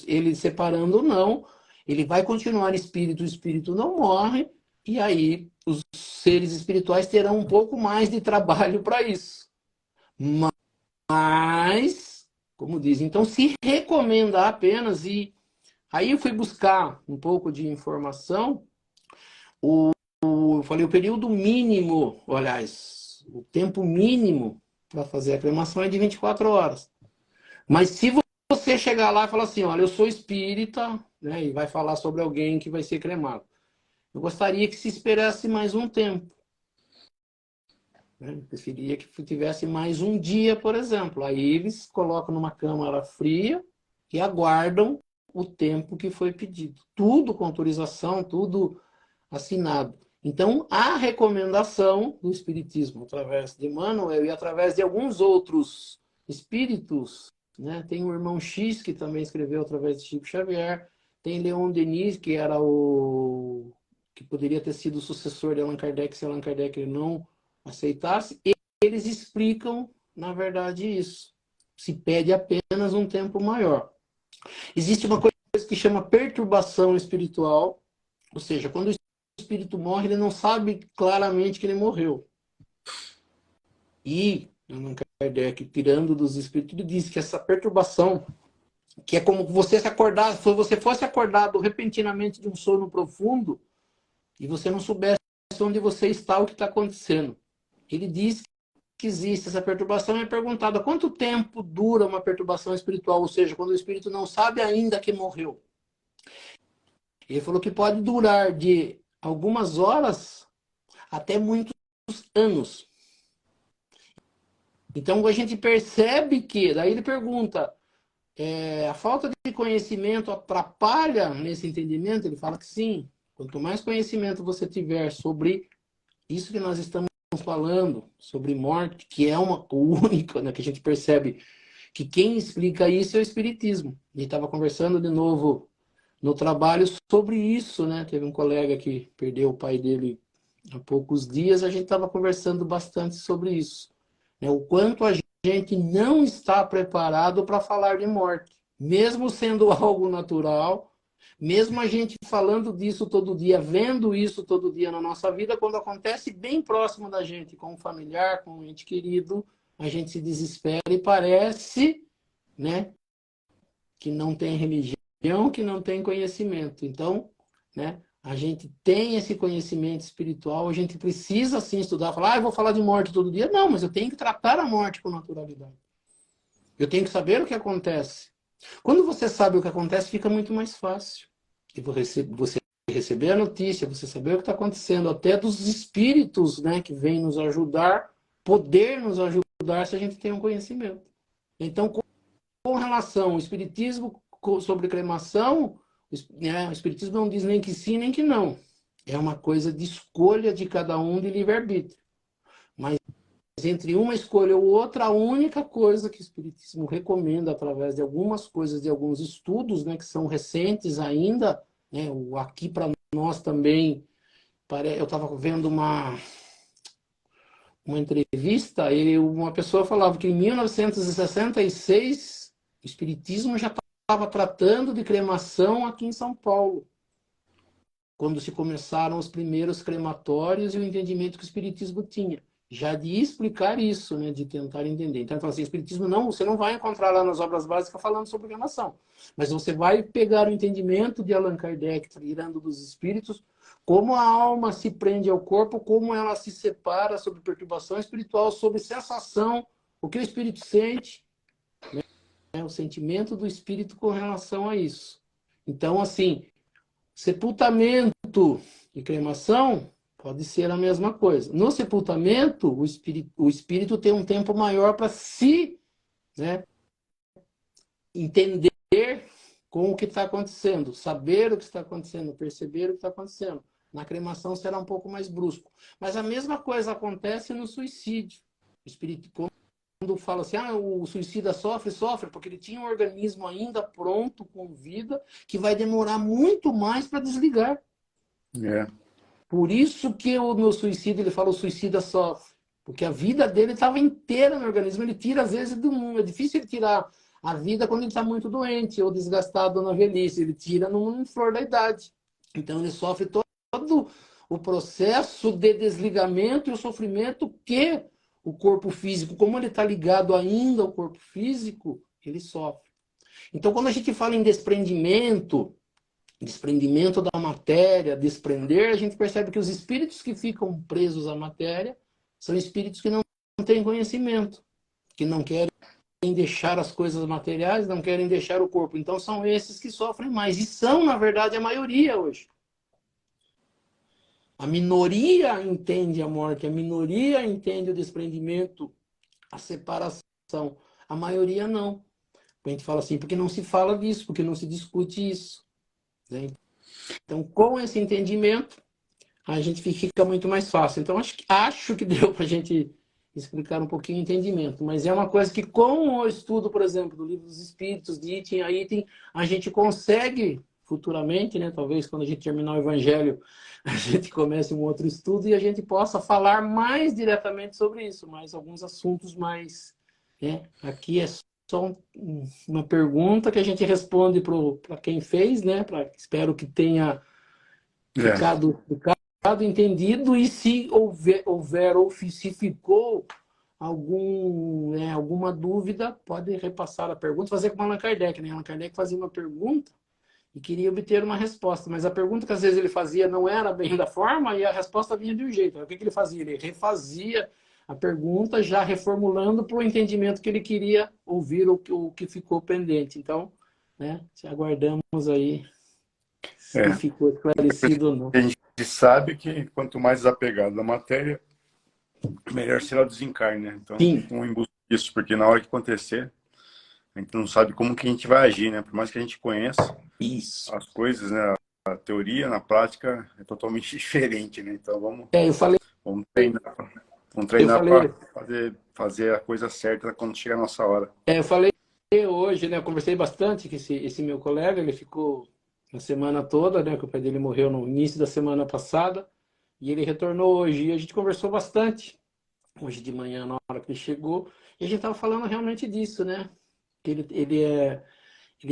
ele separando ou não, ele vai continuar espírito, o espírito não morre, e aí os seres espirituais terão um pouco mais de trabalho para isso. Mas, como diz, então se recomenda apenas, e aí eu fui buscar um pouco de informação, eu falei, o período mínimo, aliás, o tempo mínimo para fazer a cremação é de 24 horas. Mas se você chegar lá e falar assim, olha, eu sou espírita, né, e vai falar sobre alguém que vai ser cremado, eu gostaria que se esperasse mais um tempo. Eu preferia que tivesse mais um dia, por exemplo. Aí eles colocam numa câmara fria e aguardam o tempo que foi pedido. Tudo com autorização, tudo assinado. Então, a recomendação do Espiritismo, através de Emmanuel e através de alguns outros espíritos, né? Tem o irmão X, que também escreveu através de Chico Xavier, tem Leon Denis, que era que poderia ter sido o sucessor de Allan Kardec, se Allan Kardec não aceitasse, eles explicam, na verdade, isso. Se pede apenas um tempo maior. Existe uma coisa que chama perturbação espiritual, ou seja, quando o espírito morre, ele não sabe claramente que ele morreu. E Allan Kardec, tirando dos espíritos, ele diz que essa perturbação, que é como você se acordar, se você fosse acordado repentinamente de um sono profundo e você não soubesse onde você está, o que está acontecendo. Ele diz que existe essa perturbação e é perguntado há quanto tempo dura uma perturbação espiritual, ou seja, quando o espírito não sabe ainda que morreu. Ele falou que pode durar de algumas horas até muitos anos. Então a gente percebe que, daí ele pergunta, a falta de conhecimento atrapalha nesse entendimento? Ele fala que sim. Quanto mais conhecimento você tiver sobre isso que nós estamos falando, sobre morte, que é uma única, né, que a gente percebe que quem explica isso é o Espiritismo. E estava conversando de novo no trabalho sobre isso, né? Teve um colega que perdeu o pai dele há poucos dias, a gente estava conversando bastante sobre isso, né? O quanto a gente não está preparado para falar de morte, mesmo sendo algo natural, mesmo a gente falando disso todo dia, vendo isso todo dia na nossa vida, quando acontece bem próximo da gente, com um familiar, com um ente querido, a gente se desespera e parece, né, que não tem religião, que não tem conhecimento. Então, né, a gente tem esse conhecimento espiritual, a gente precisa sim estudar, falar, eu vou falar de morte todo dia. Não, mas eu tenho que tratar a morte com naturalidade. Eu tenho que saber o que acontece. Quando você sabe o que acontece, fica muito mais fácil. E você receber a notícia, você saber o que está acontecendo, até dos espíritos, né, que vêm nos ajudar, poder nos ajudar se a gente tem um conhecimento. Então, com relação ao espiritismo sobre cremação, né, o espiritismo não diz nem que sim, nem que não. É uma coisa de escolha de cada um, de livre-arbítrio. Mas entre uma escolha ou outra, a única coisa que o Espiritismo recomenda, através de algumas coisas, de alguns estudos, né, que são recentes ainda, né, aqui para nós também, eu estava vendo uma entrevista, e uma pessoa falava que em 1966 o Espiritismo já estava tratando de cremação aqui em São Paulo, quando se começaram os primeiros crematórios e o entendimento que o Espiritismo tinha. Já de explicar isso, né, de tentar entender. Então, assim, o Espiritismo não, você não vai encontrar lá nas obras básicas falando sobre cremação, mas você vai pegar o entendimento de Allan Kardec, tirando dos espíritos, como a alma se prende ao corpo, como ela se separa sobre perturbação espiritual, sobre sensação, o que o espírito sente, né, o sentimento do espírito com relação a isso. Então, assim, sepultamento e cremação pode ser a mesma coisa. No sepultamento, o espírito tem um tempo maior para se, né, entender com o que está acontecendo, saber o que está acontecendo, perceber o que está acontecendo. Na cremação será um pouco mais brusco. Mas a mesma coisa acontece no suicídio. O espírito, quando fala assim, o suicida sofre, porque ele tinha um organismo ainda pronto, com vida, que vai demorar muito mais para desligar. É. Por isso que no suicídio ele fala o suicida sofre. Porque a vida dele estava inteira no organismo. Ele tira, às vezes, do mundo. É difícil ele tirar a vida quando ele está muito doente ou desgastado na velhice. Ele tira no flor da idade. Então ele sofre todo o processo de desligamento e o sofrimento que o corpo físico, como ele está ligado ainda ao corpo físico, ele sofre. Então, quando a gente fala em desprendimento da matéria, desprender, a gente percebe que os espíritos que ficam presos à matéria são espíritos que não têm conhecimento, que não querem deixar as coisas materiais, não querem deixar o corpo. Então são esses que sofrem mais. E são, na verdade, a maioria hoje. A minoria entende a morte, a minoria entende o desprendimento, a separação. A maioria não. A gente fala assim, porque não se fala disso, porque não se discute isso. Né? Então, com esse entendimento, a gente fica muito mais fácil. Então, acho que deu para a gente explicar um pouquinho o entendimento. Mas é uma coisa que, com o estudo, por exemplo, do Livro dos Espíritos, de item a item, a gente consegue futuramente, né? Talvez quando a gente terminar o Evangelho, a gente comece um outro estudo e a gente possa falar mais diretamente sobre isso, mais alguns assuntos mais... Né? Aqui é só uma pergunta que a gente responde para quem fez, né? Espero que tenha ficado entendido, e se houver ou se ficou alguma dúvida, pode repassar a pergunta, fazer como Allan Kardec, né? Allan Kardec fazia uma pergunta e queria obter uma resposta, mas a pergunta que às vezes ele fazia não era bem da forma e a resposta vinha de um jeito. O que ele fazia? Ele refazia a pergunta já reformulando para o entendimento que ele queria ouvir o que ficou pendente. Então, né, aguardamos aí se É. ficou esclarecido ou não. A gente sabe que quanto mais desapegado da matéria, melhor será o desencarne, né? Então, Sim, um em busca disso, porque na hora que acontecer, a gente não sabe como que a gente vai agir, né? Por mais que a gente conheça isso. as coisas, né? A teoria, na prática, é totalmente diferente, né? Então, É, vamos treinar, vamos eu treinar falei, para fazer a coisa certa quando chegar a nossa hora. eu falei hoje, né? Eu conversei bastante com esse meu colega, ele ficou a semana toda, né? Que o pai dele morreu no início da semana passada e ele retornou hoje e a gente conversou bastante hoje de manhã na hora que ele chegou e a gente estava falando realmente disso, né? Que ele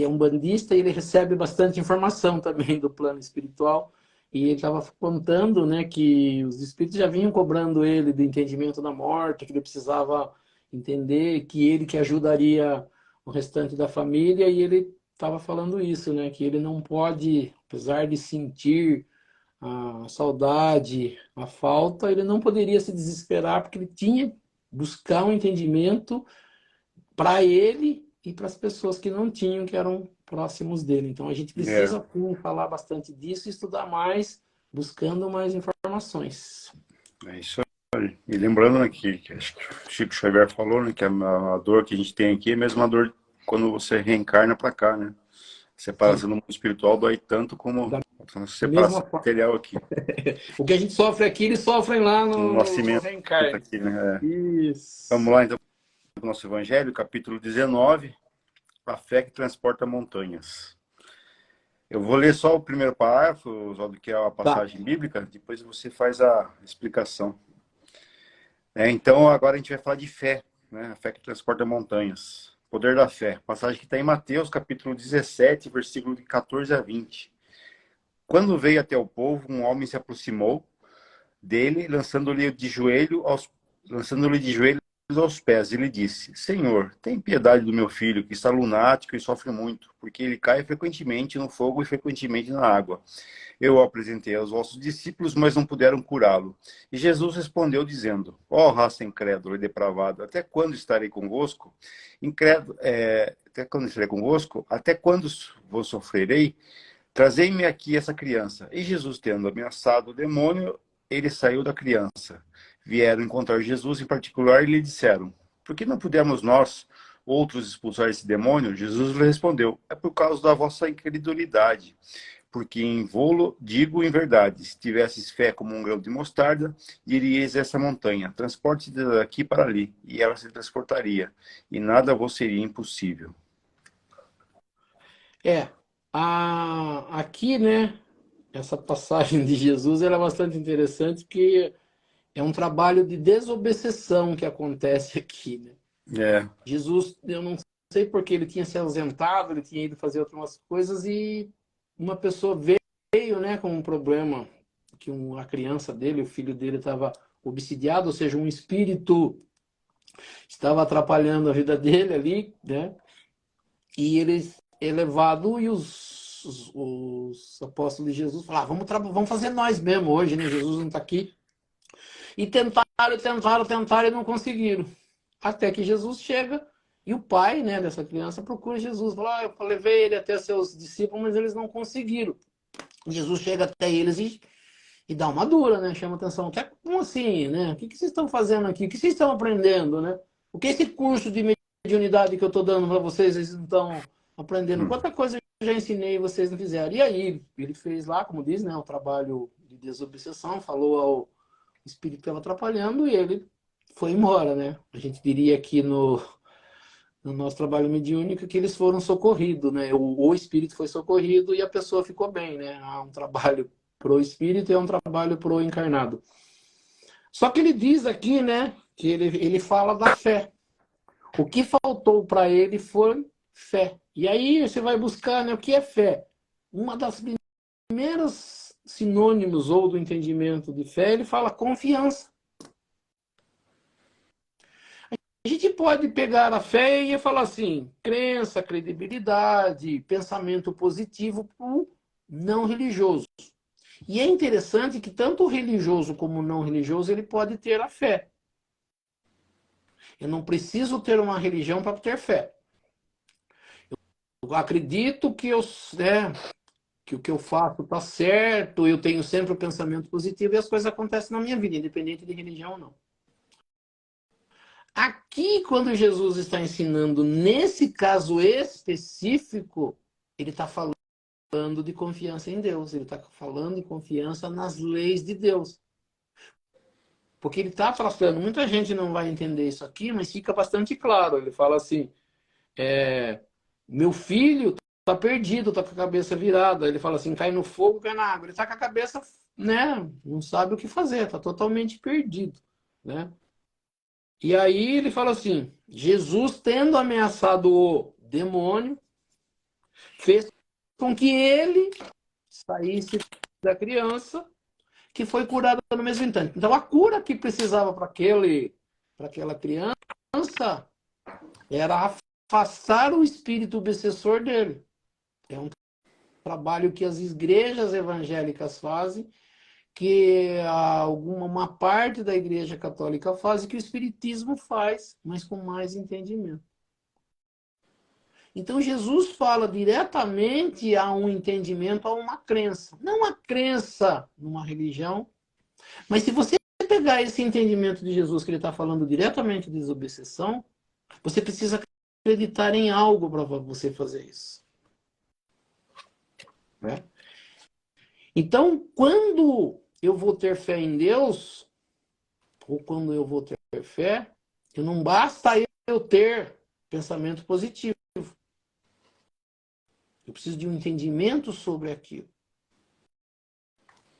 é um bandista e ele recebe bastante informação também do plano espiritual. E ele estava contando, né, que os espíritos já vinham cobrando ele do entendimento da morte, que ele precisava entender, que ele que ajudaria o restante da família, e ele estava falando isso, né, que ele não pode, apesar de sentir a saudade, a falta, ele não poderia se desesperar, porque ele tinha que buscar um entendimento para ele e para as pessoas que não tinham, que eram próximos dele. Então a gente É, precisa sim, falar bastante disso e estudar mais, buscando mais informações. é isso aí. E lembrando, né, que acho que o Chico Xavier falou, né, que a dor que a gente tem aqui é a mesma dor quando você reencarna para cá, né? A Sim, separação do mundo espiritual dói tanto como da a mesma separação forma. material aqui. O que a gente sofre aqui, eles sofrem lá No no nascimento reencarne. aqui, né? É. Vamos Isso. lá, então, para o nosso Evangelho, capítulo 19, a fé que transporta montanhas. Eu vou ler só o primeiro parágrafo, Oswaldo, que é a Tá. passagem bíblica, depois você faz a explicação. Então, agora a gente vai falar de fé, né? A fé que transporta montanhas. Poder da fé. Passagem que está em Mateus, capítulo 17, versículo de 14 a 20. Quando veio até o povo, um homem se aproximou dele, lançando-lhe de joelhos aos pés, e lhe disse: Senhor, tem piedade do meu filho, que está lunático e sofre muito, porque ele cai frequentemente no fogo e frequentemente na água. Eu o apresentei aos vossos discípulos, mas não puderam curá-lo. E Jesus respondeu, dizendo: Ó raça incrédula e depravada, até quando estarei convosco? Até quando estarei convosco? Até quando vos sofrerei? Trazei-me aqui essa criança. E Jesus, tendo ameaçado o demônio, ele saiu da criança. Vieram encontrar Jesus em particular e lhe disseram: Por que não pudemos nós, outros, expulsar esse demônio? Jesus lhe respondeu: É por causa da vossa incredulidade. Porque em vou-lo digo em verdade: se tivesses fé como um grão de mostarda, dirias essa montanha: transporte-se daqui para ali, e ela se transportaria, e nada vos seria impossível. É, aqui, né, essa passagem de Jesus ela é bastante interessante, porque é um trabalho de desobsessão que acontece aqui, né? É, Jesus, eu não sei porque ele tinha se ausentado, ele tinha ido fazer outras coisas e uma pessoa veio, né, com um problema que a criança dele, o filho dele estava obsidiado, ou seja, um espírito estava atrapalhando a vida dele ali, né? E ele é levado e os apóstolos de Jesus falaram: vamos fazer nós mesmo hoje, né? Jesus não está aqui. E tentaram e não conseguiram. Até que Jesus chega e o pai, né, dessa criança procura Jesus. Fala: eu levei ele até seus discípulos, mas eles não conseguiram. Jesus chega até eles e dá uma dura, né? Chama atenção. Como assim, né? O que vocês estão fazendo aqui? O que vocês estão aprendendo, né? O que é esse curso de mediunidade que eu estou dando para vocês, vocês não estão aprendendo? Quanta coisa eu já ensinei e vocês não fizeram? E aí, ele fez lá, como diz, né, o trabalho de desobsessão, falou ao espírito que estava atrapalhando e ele foi embora, né? A gente diria aqui no nosso trabalho mediúnico que eles foram socorridos, né? O espírito foi socorrido e a pessoa ficou bem, né? Há um trabalho pro espírito e é um trabalho pro encarnado. Só que ele diz aqui, né, que ele fala da fé. O que faltou para ele foi fé. E aí você vai buscar, né, o que é fé? Uma das primeiras sinônimos ou do entendimento de fé, ele fala confiança. a gente pode pegar a fé e falar assim, crença, credibilidade, pensamento positivo para o não religioso. E é interessante que tanto o religioso como o não religioso, ele pode ter a fé. Eu não preciso ter uma religião para ter fé. Eu acredito que, que o que eu faço está certo, eu tenho sempre o pensamento positivo e as coisas acontecem na minha vida, independente de religião ou não. Aqui, quando Jesus está ensinando, nesse caso específico, ele está falando de confiança em Deus, ele está falando de confiança nas leis de Deus. Porque ele está tratando, muita gente não vai entender isso aqui, mas fica bastante claro. Ele fala assim, meu filho está perdido, está com a cabeça virada. Ele fala assim, cai no fogo, cai na água. Ele está com a cabeça, né, não sabe o que fazer, está totalmente perdido, né? E aí ele fala assim, Jesus, tendo ameaçado o demônio, fez com que ele saísse da criança, que foi curada no mesmo instante. Então a cura que precisava para aquela criança era afastar o espírito obsessor dele. É um trabalho que as igrejas evangélicas fazem, que uma parte da igreja católica faz e que o espiritismo faz, mas com mais entendimento. Então Jesus fala diretamente a um entendimento, a uma crença. Não a crença numa religião, mas se você pegar esse entendimento de Jesus, que ele está falando diretamente de desobsessão, você precisa acreditar em algo para você fazer isso. Né? Então, quando eu vou ter fé em Deus, ou quando eu vou ter fé, não basta eu ter pensamento positivo. Eu preciso de um entendimento sobre aquilo.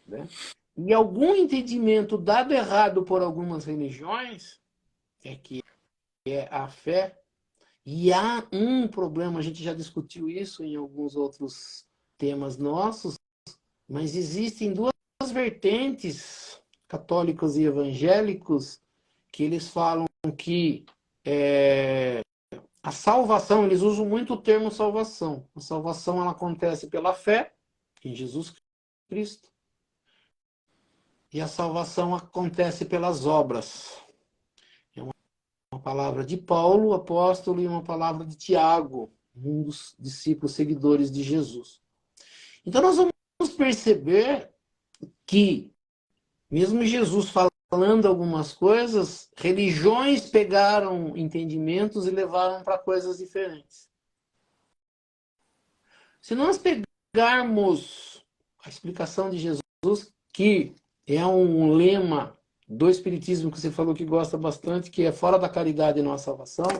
Né? E algum entendimento dado errado por algumas religiões é que é a fé. E há um problema, a gente já discutiu isso em alguns outros temas nossos, mas existem duas vertentes, católicos e evangélicos, que eles falam que a salvação, eles usam muito o termo salvação. A salvação ela acontece pela fé em Jesus Cristo. E a salvação acontece pelas obras. É uma palavra de Paulo, apóstolo, e uma palavra de Tiago, um dos discípulos seguidores de Jesus. Então nós vamos perceber que, mesmo Jesus falando algumas coisas, religiões pegaram entendimentos e levaram para coisas diferentes. Se nós pegarmos a explicação de Jesus, que é um lema do Espiritismo que você falou que gosta bastante, que é fora da caridade não há salvação,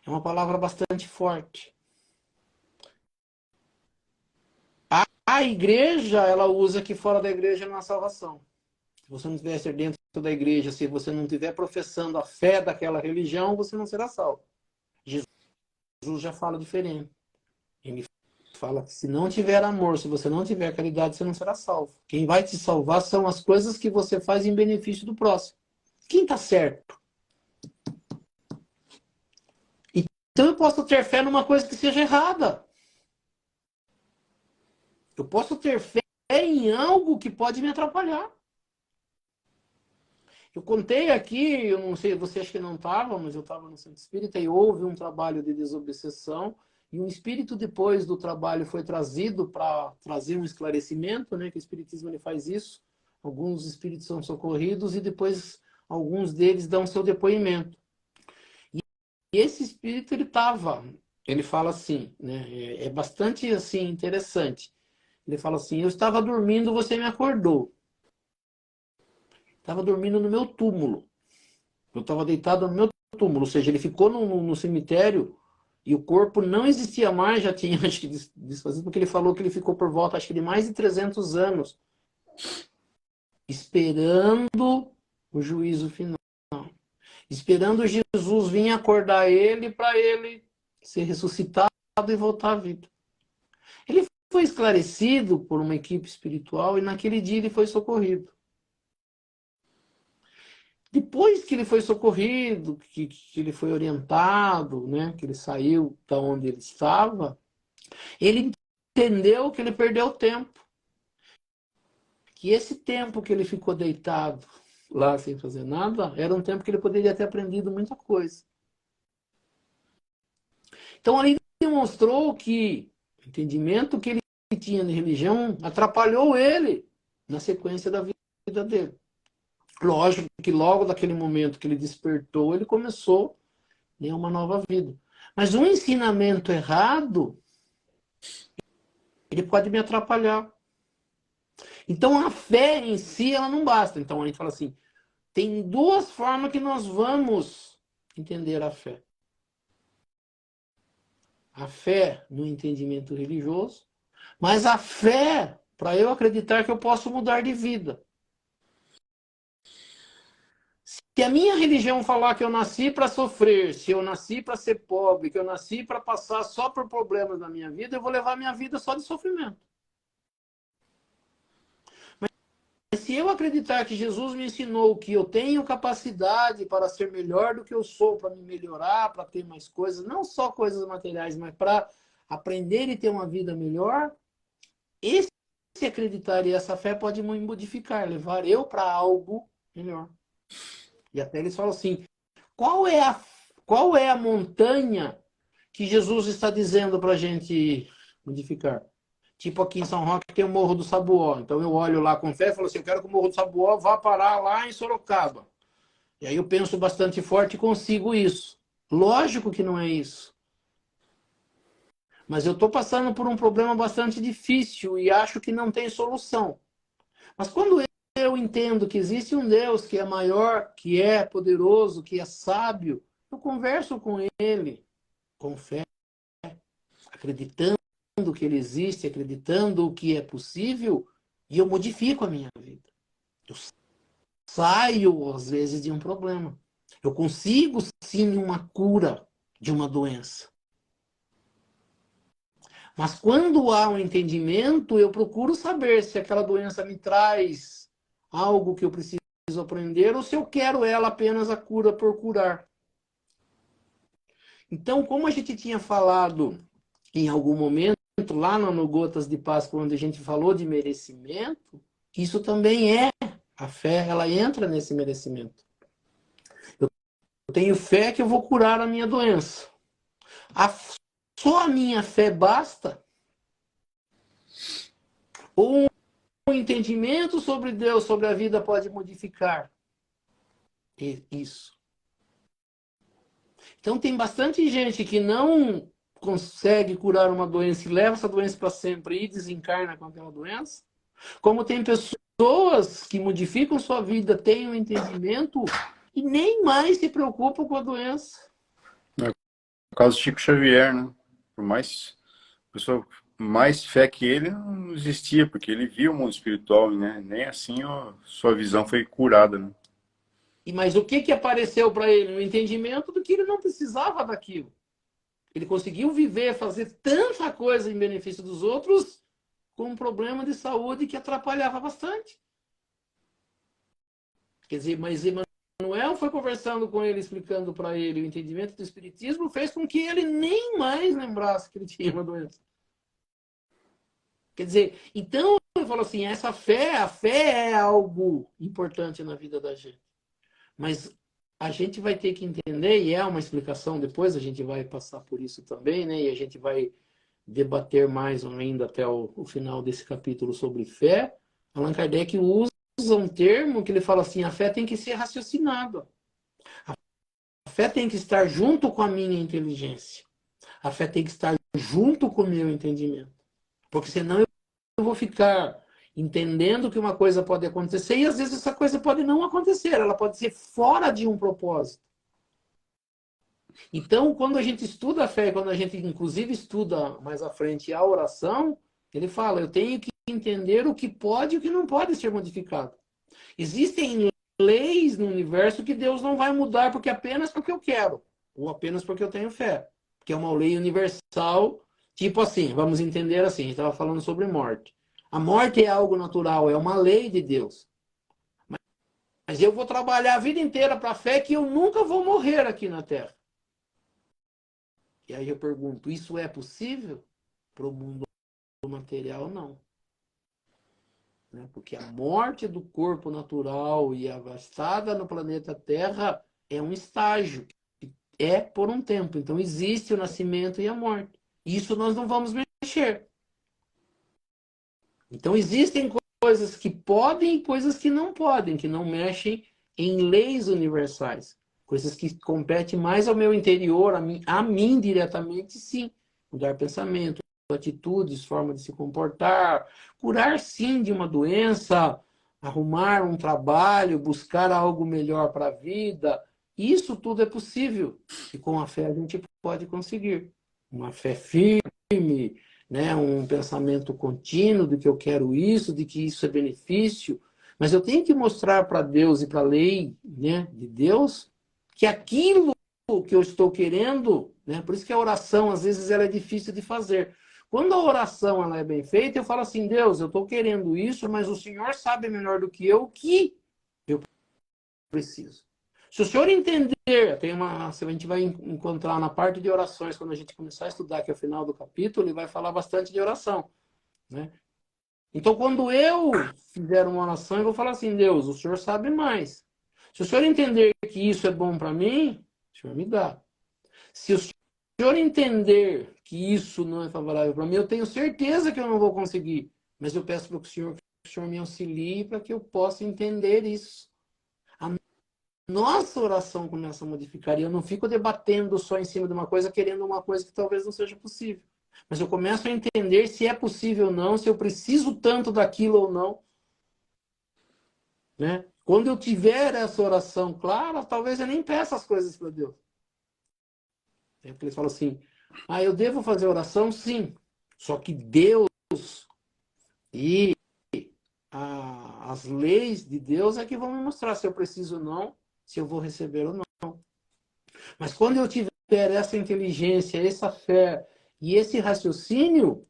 é uma palavra bastante forte. A igreja, ela usa que fora da igreja não há salvação. Se você não estiver ser dentro da igreja, se você não estiver professando a fé daquela religião, você não será salvo. Jesus já fala diferente. Ele fala que se não tiver amor, se você não tiver caridade, você não será salvo. Quem vai te salvar são as coisas que você faz em benefício do próximo. Quem está certo? Então eu posso ter fé numa coisa que seja errada. Eu posso ter fé em algo que pode me atrapalhar. Eu contei aqui, eu não sei, você acha que não estava, mas eu estava no Centro Espírita e houve um trabalho de desobsessão e um espírito depois do trabalho foi trazido para trazer um esclarecimento, né, que o espiritismo ele faz isso. Alguns espíritos são socorridos e depois alguns deles dão seu depoimento. E esse espírito ele fala assim, né, é bastante assim interessante. Ele fala assim: eu estava dormindo, você me acordou. Estava dormindo no meu túmulo. Eu estava deitado no meu túmulo. Ou seja, ele ficou no cemitério e o corpo não existia mais, já tinha, acho que, desfazido, porque ele falou que ele ficou por volta, acho que de mais de 300 anos, esperando o juízo final. Esperando Jesus vir acordar ele para ele ser ressuscitado e voltar à vida. Ele foi esclarecido por uma equipe espiritual e naquele dia ele foi socorrido. Depois que ele foi socorrido, que ele foi orientado, né, que ele saiu da onde ele estava, ele entendeu que ele perdeu tempo. Que esse tempo que ele ficou deitado lá sem fazer nada, era um tempo que ele poderia ter aprendido muita coisa. Então ali demonstrou que o entendimento que ele tinha de religião atrapalhou ele na sequência da vida dele. Lógico que logo daquele momento que ele despertou, ele começou uma nova vida. Mas um ensinamento errado, ele pode me atrapalhar. Então a fé em si, ela não basta. Então a gente fala assim, tem duas formas que nós vamos entender a fé. A fé no entendimento religioso, mas a fé para eu acreditar que eu posso mudar de vida. Se a minha religião falar que eu nasci para sofrer, se eu nasci para ser pobre, que eu nasci para passar só por problemas na minha vida, eu vou levar minha vida só de sofrimento. Mas se eu acreditar que Jesus me ensinou que eu tenho capacidade para ser melhor do que eu sou, para me melhorar, para ter mais coisas, não só coisas materiais, mas para aprender e ter uma vida melhor, esse acreditar e essa fé pode me modificar, levar eu para algo melhor. E até eles falam assim, qual é a montanha que Jesus está dizendo para a gente modificar? Tipo aqui em São Roque tem o Morro do Sabuó. Então eu olho lá com fé e falo assim, eu quero que o Morro do Sabuó vá parar lá em Sorocaba. E aí eu penso bastante forte e consigo isso. Lógico que não é isso. Mas eu estou passando por um problema bastante difícil e acho que não tem solução. Mas quando eu entendo que existe um Deus que é maior, que é poderoso, que é sábio, eu converso com ele, com fé, acreditando que ele existe, acreditando que é possível, e eu modifico a minha vida. Eu saio, às vezes, de um problema. Eu consigo, sim, uma cura de uma doença. Mas quando há um entendimento, eu procuro saber se aquela doença me traz algo que eu preciso aprender ou se eu quero ela apenas a cura por curar. Então, como a gente tinha falado em algum momento, lá no Gotas de Páscoa, onde a gente falou de merecimento, isso também é a fé, ela entra nesse merecimento. Eu tenho fé que eu vou curar a minha doença. Só a minha fé basta? Ou um entendimento sobre Deus, sobre a vida, pode modificar isso? Então tem bastante gente que não consegue curar uma doença e leva essa doença para sempre e desencarna com aquela doença. Como tem pessoas que modificam sua vida, têm um entendimento e nem mais se preocupam com a doença. É o caso do Chico Xavier, né? Por mais pessoa mais fé que ele não existia, porque ele via o mundo espiritual, né? Nem assim sua visão foi curada, né? Mas o que apareceu para ele? Um entendimento do que ele não precisava daquilo. Ele conseguiu viver, fazer tanta coisa em benefício dos outros com um problema de saúde que atrapalhava bastante. Quer dizer, mas Emmanuel foi conversando com ele, explicando para ele o entendimento do espiritismo, fez com que ele nem mais lembrasse que ele tinha uma doença. Quer dizer, então eu falo assim, a fé é algo importante na vida da gente. Mas a gente vai ter que entender, e é uma explicação depois, a gente vai passar por isso também, né? E a gente vai debater mais ainda até o final desse capítulo sobre fé. Allan Kardec usa um termo que ele fala assim, a fé tem que ser raciocinada. A fé tem que estar junto com a minha inteligência. A fé tem que estar junto com o meu entendimento. Porque senão eu vou ficar entendendo que uma coisa pode acontecer e às vezes essa coisa pode não acontecer, ela pode ser fora de um propósito. Então, quando a gente estuda a fé, quando a gente inclusive estuda mais à frente a oração, ele fala, eu tenho que entender o que pode e o que não pode ser modificado. Existem leis no universo que Deus não vai mudar apenas porque eu quero, ou apenas porque eu tenho fé. Que é uma lei universal, tipo assim, vamos entender assim, a gente estava falando sobre morte. A morte é algo natural, é uma lei de Deus. Mas eu vou trabalhar a vida inteira para a fé que eu nunca vou morrer aqui na Terra. E aí eu pergunto, isso é possível? Para o mundo material, não. Né? Porque a morte do corpo natural e a estada no planeta Terra é um estágio. É por um tempo. Então existe o nascimento e a morte. Isso nós não vamos mexer. Então existem coisas que podem e coisas que não podem, que não mexem em leis universais. Coisas que competem mais ao meu interior, a mim diretamente, sim. Mudar pensamento, atitudes, forma de se comportar, curar sim de uma doença, arrumar um trabalho, buscar algo melhor para a vida. Isso tudo é possível. E com a fé a gente pode conseguir. Uma fé firme, né? Um pensamento contínuo de que eu quero isso, de que isso é benefício. Mas eu tenho que mostrar para Deus e para a lei, né, de Deus que aquilo que eu estou querendo, né, por isso que a oração, às vezes, ela é difícil de fazer. Quando a oração ela é bem feita, eu falo assim, Deus, eu estou querendo isso, mas o Senhor sabe melhor do que eu o que eu preciso. Se o senhor entender, a gente vai encontrar na parte de orações, quando a gente começar a estudar, que é o final do capítulo, ele vai falar bastante de oração. Né? Então, quando eu fizer uma oração, eu vou falar assim, Deus, o senhor sabe mais. Se o senhor entender que isso é bom para mim, o senhor me dá. Se o senhor entender que isso não é favorável para mim, eu tenho certeza que eu não vou conseguir. Mas eu peço para que o senhor me auxilie para que eu possa entender isso. Nossa oração começa a modificar. E eu não fico debatendo só em cima de uma coisa, querendo uma coisa que talvez não seja possível. Mas eu começo a entender se é possível ou não, se eu preciso tanto daquilo ou não. Né? Quando eu tiver essa oração clara, talvez eu nem peça as coisas para Deus. Porque eles falam assim, eu devo fazer oração? Sim. Só que Deus e as leis de Deus é que vão me mostrar se eu preciso ou não, se eu vou receber ou não. Mas quando eu tiver essa inteligência, essa fé e esse raciocínio,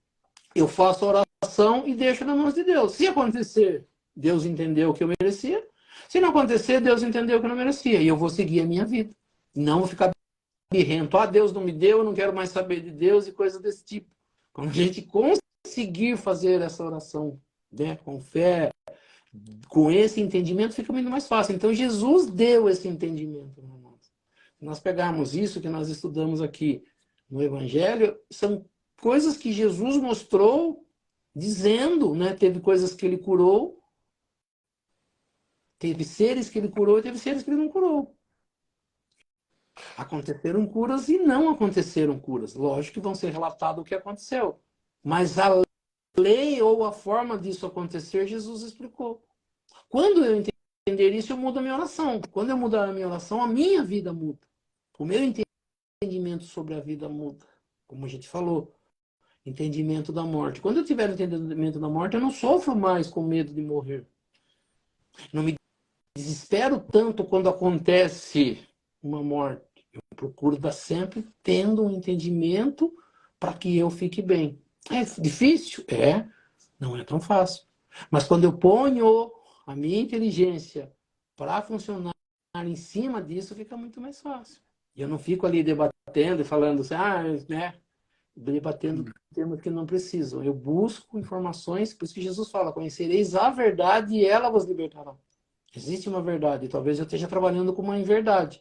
eu faço a oração e deixo nas mãos de Deus. Se acontecer, Deus entendeu o que eu merecia. Se não acontecer, Deus entendeu o que eu não merecia. E eu vou seguir a minha vida. Não vou ficar birrento. Deus não me deu, eu não quero mais saber de Deus e coisas desse tipo. Quando a gente conseguir fazer essa oração, né, com fé, com esse entendimento, fica muito mais fácil. Então, Jesus deu esse entendimento. Se nós pegarmos isso que nós estudamos aqui no Evangelho, são coisas que Jesus mostrou dizendo, né? Teve coisas que ele curou, teve seres que ele curou e teve seres que ele não curou. Aconteceram curas e não aconteceram curas. Lógico que vão ser relatado o que aconteceu. Mas a lei ou a forma disso acontecer, Jesus explicou. Quando eu entender isso, eu mudo a minha oração. Quando eu mudar a minha oração, a minha vida muda. O meu entendimento sobre a vida muda. Como a gente falou, entendimento da morte. Quando eu tiver o entendimento da morte, eu não sofro mais com medo de morrer. Não me desespero tanto quando acontece uma morte. Eu procuro dar sempre tendo um entendimento para que eu fique bem. É difícil? É. Não é tão fácil. Mas quando eu ponho a minha inteligência para funcionar em cima disso, fica muito mais fácil. E eu não fico ali debatendo e falando assim, né? Debatendo temas que não precisam. Eu busco informações, por isso que Jesus fala, conhecereis a verdade e ela vos libertará. Existe uma verdade, talvez eu esteja trabalhando com uma inverdade.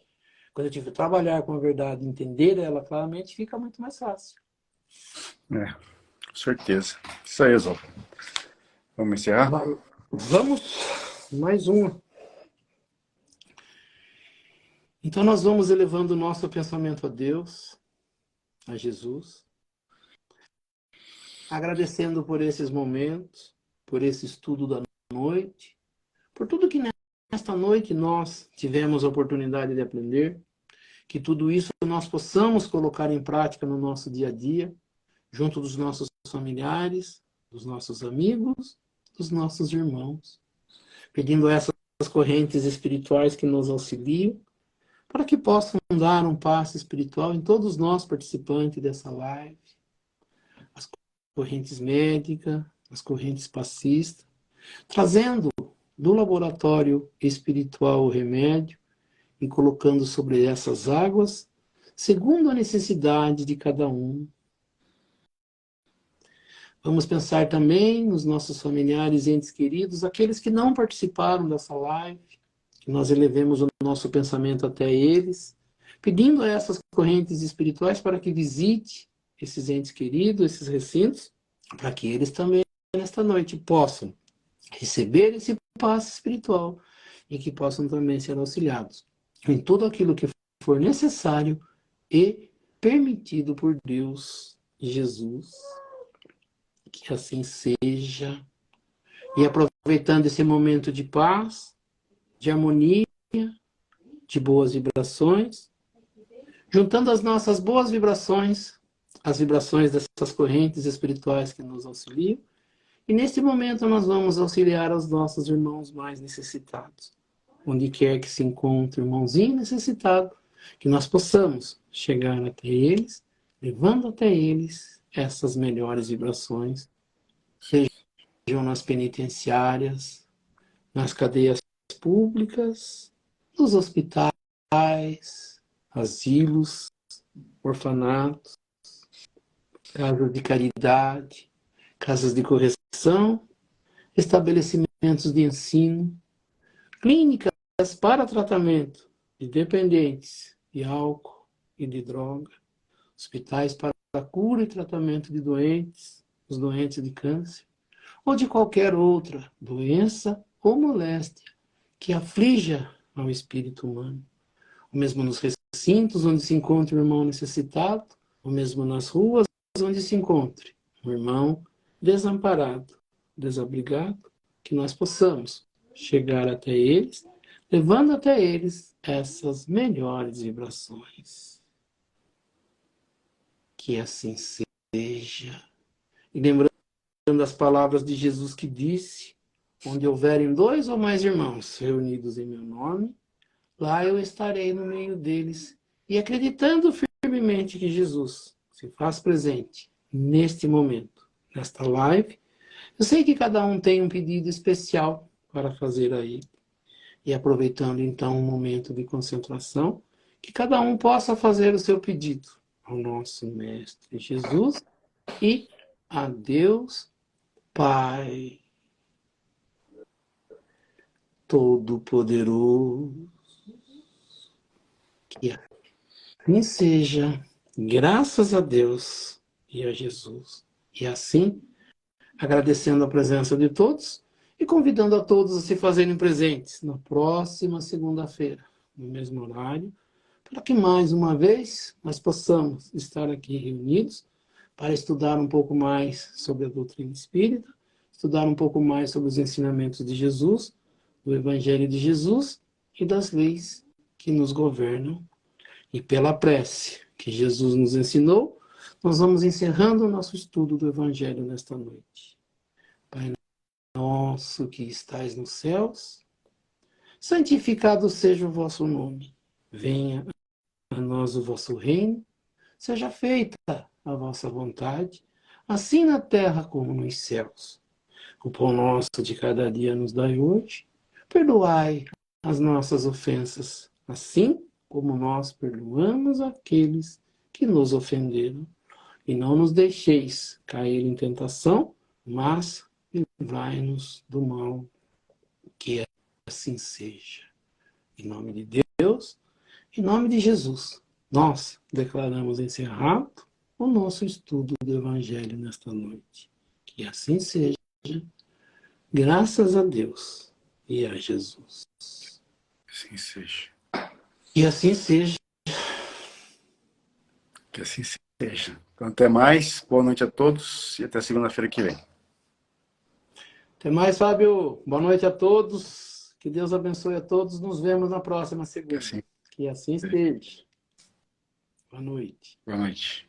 Quando eu tiver trabalhar com a verdade, entender ela claramente, fica muito mais fácil. Com certeza. Isso aí, Zó. Vamos encerrar? Vamos, mais uma. Então nós vamos elevando o nosso pensamento a Deus, a Jesus, agradecendo por esses momentos, por esse estudo da noite, por tudo que nesta noite nós tivemos a oportunidade de aprender, que tudo isso nós possamos colocar em prática no nosso dia a dia, junto dos nossos familiares, dos nossos amigos, dos nossos irmãos, pedindo essas correntes espirituais que nos auxiliam, para que possam dar um passo espiritual em todos nós participantes dessa live, as correntes médicas, as correntes passistas, trazendo do laboratório espiritual o remédio e colocando sobre essas águas, segundo a necessidade de cada um. Vamos pensar também nos nossos familiares e entes queridos, aqueles que não participaram dessa live, que nós elevemos o nosso pensamento até eles, pedindo a essas correntes espirituais para que visite esses entes queridos, esses recintos, para que eles também, nesta noite, possam receber esse passe espiritual e que possam também ser auxiliados em tudo aquilo que for necessário e permitido por Deus e Jesus. Que assim seja. E aproveitando esse momento de paz, de harmonia, de boas vibrações, juntando as nossas boas vibrações, as vibrações dessas correntes espirituais que nos auxiliam, e neste momento nós vamos auxiliar os nossos irmãos mais necessitados. Onde quer que se encontre um irmãozinho necessitado, que nós possamos chegar até eles, levando até eles essas melhores vibrações, sejam nas penitenciárias, nas cadeias públicas, nos hospitais, asilos, orfanatos, casas de caridade, casas de correção, estabelecimentos de ensino, clínicas para tratamento de dependentes de álcool e de droga, hospitais para a cura e tratamento de doentes, os doentes de câncer, ou de qualquer outra doença ou moléstia que aflija ao espírito humano. Ou mesmo nos recintos onde se encontra o irmão necessitado, ou mesmo nas ruas onde se encontre um irmão desamparado, desabrigado, que nós possamos chegar até eles, levando até eles essas melhores vibrações. Que assim seja. E lembrando as palavras de Jesus que disse, onde houverem 2 ou mais irmãos reunidos em meu nome, lá eu estarei no meio deles. E acreditando firmemente que Jesus se faz presente neste momento, nesta live, eu sei que cada um tem um pedido especial para fazer aí. E aproveitando então um momento de concentração, que cada um possa fazer o seu pedido ao nosso Mestre Jesus e a Deus Pai Todo-Poderoso. Que assim seja, graças a Deus e a Jesus. E assim, agradecendo a presença de todos e convidando a todos a se fazerem presentes na próxima segunda-feira, no mesmo horário, para que mais uma vez nós possamos estar aqui reunidos para estudar um pouco mais sobre a doutrina espírita, estudar um pouco mais sobre os ensinamentos de Jesus, do Evangelho de Jesus e das leis que nos governam. E pela prece que Jesus nos ensinou, nós vamos encerrando o nosso estudo do Evangelho nesta noite. Pai nosso que estais nos céus, santificado seja o vosso nome. Venha a nós o vosso reino, seja feita a vossa vontade, assim na terra como nos céus. O pão nosso de cada dia nos dai hoje, perdoai as nossas ofensas, assim como nós perdoamos aqueles que nos ofenderam. E não nos deixeis cair em tentação, mas livrai-nos do mal, que assim seja. Em nome de Deus, em nome de Jesus, nós declaramos encerrado o nosso estudo do Evangelho nesta noite. Que assim seja, graças a Deus e a Jesus. Assim seja. E assim seja. Que assim seja. Então, até mais. Boa noite a todos e até segunda-feira que vem. Até mais, Fábio. Boa noite a todos. Que Deus abençoe a todos. Nos vemos na próxima segunda. Que assim esteja. Boa noite. Boa noite.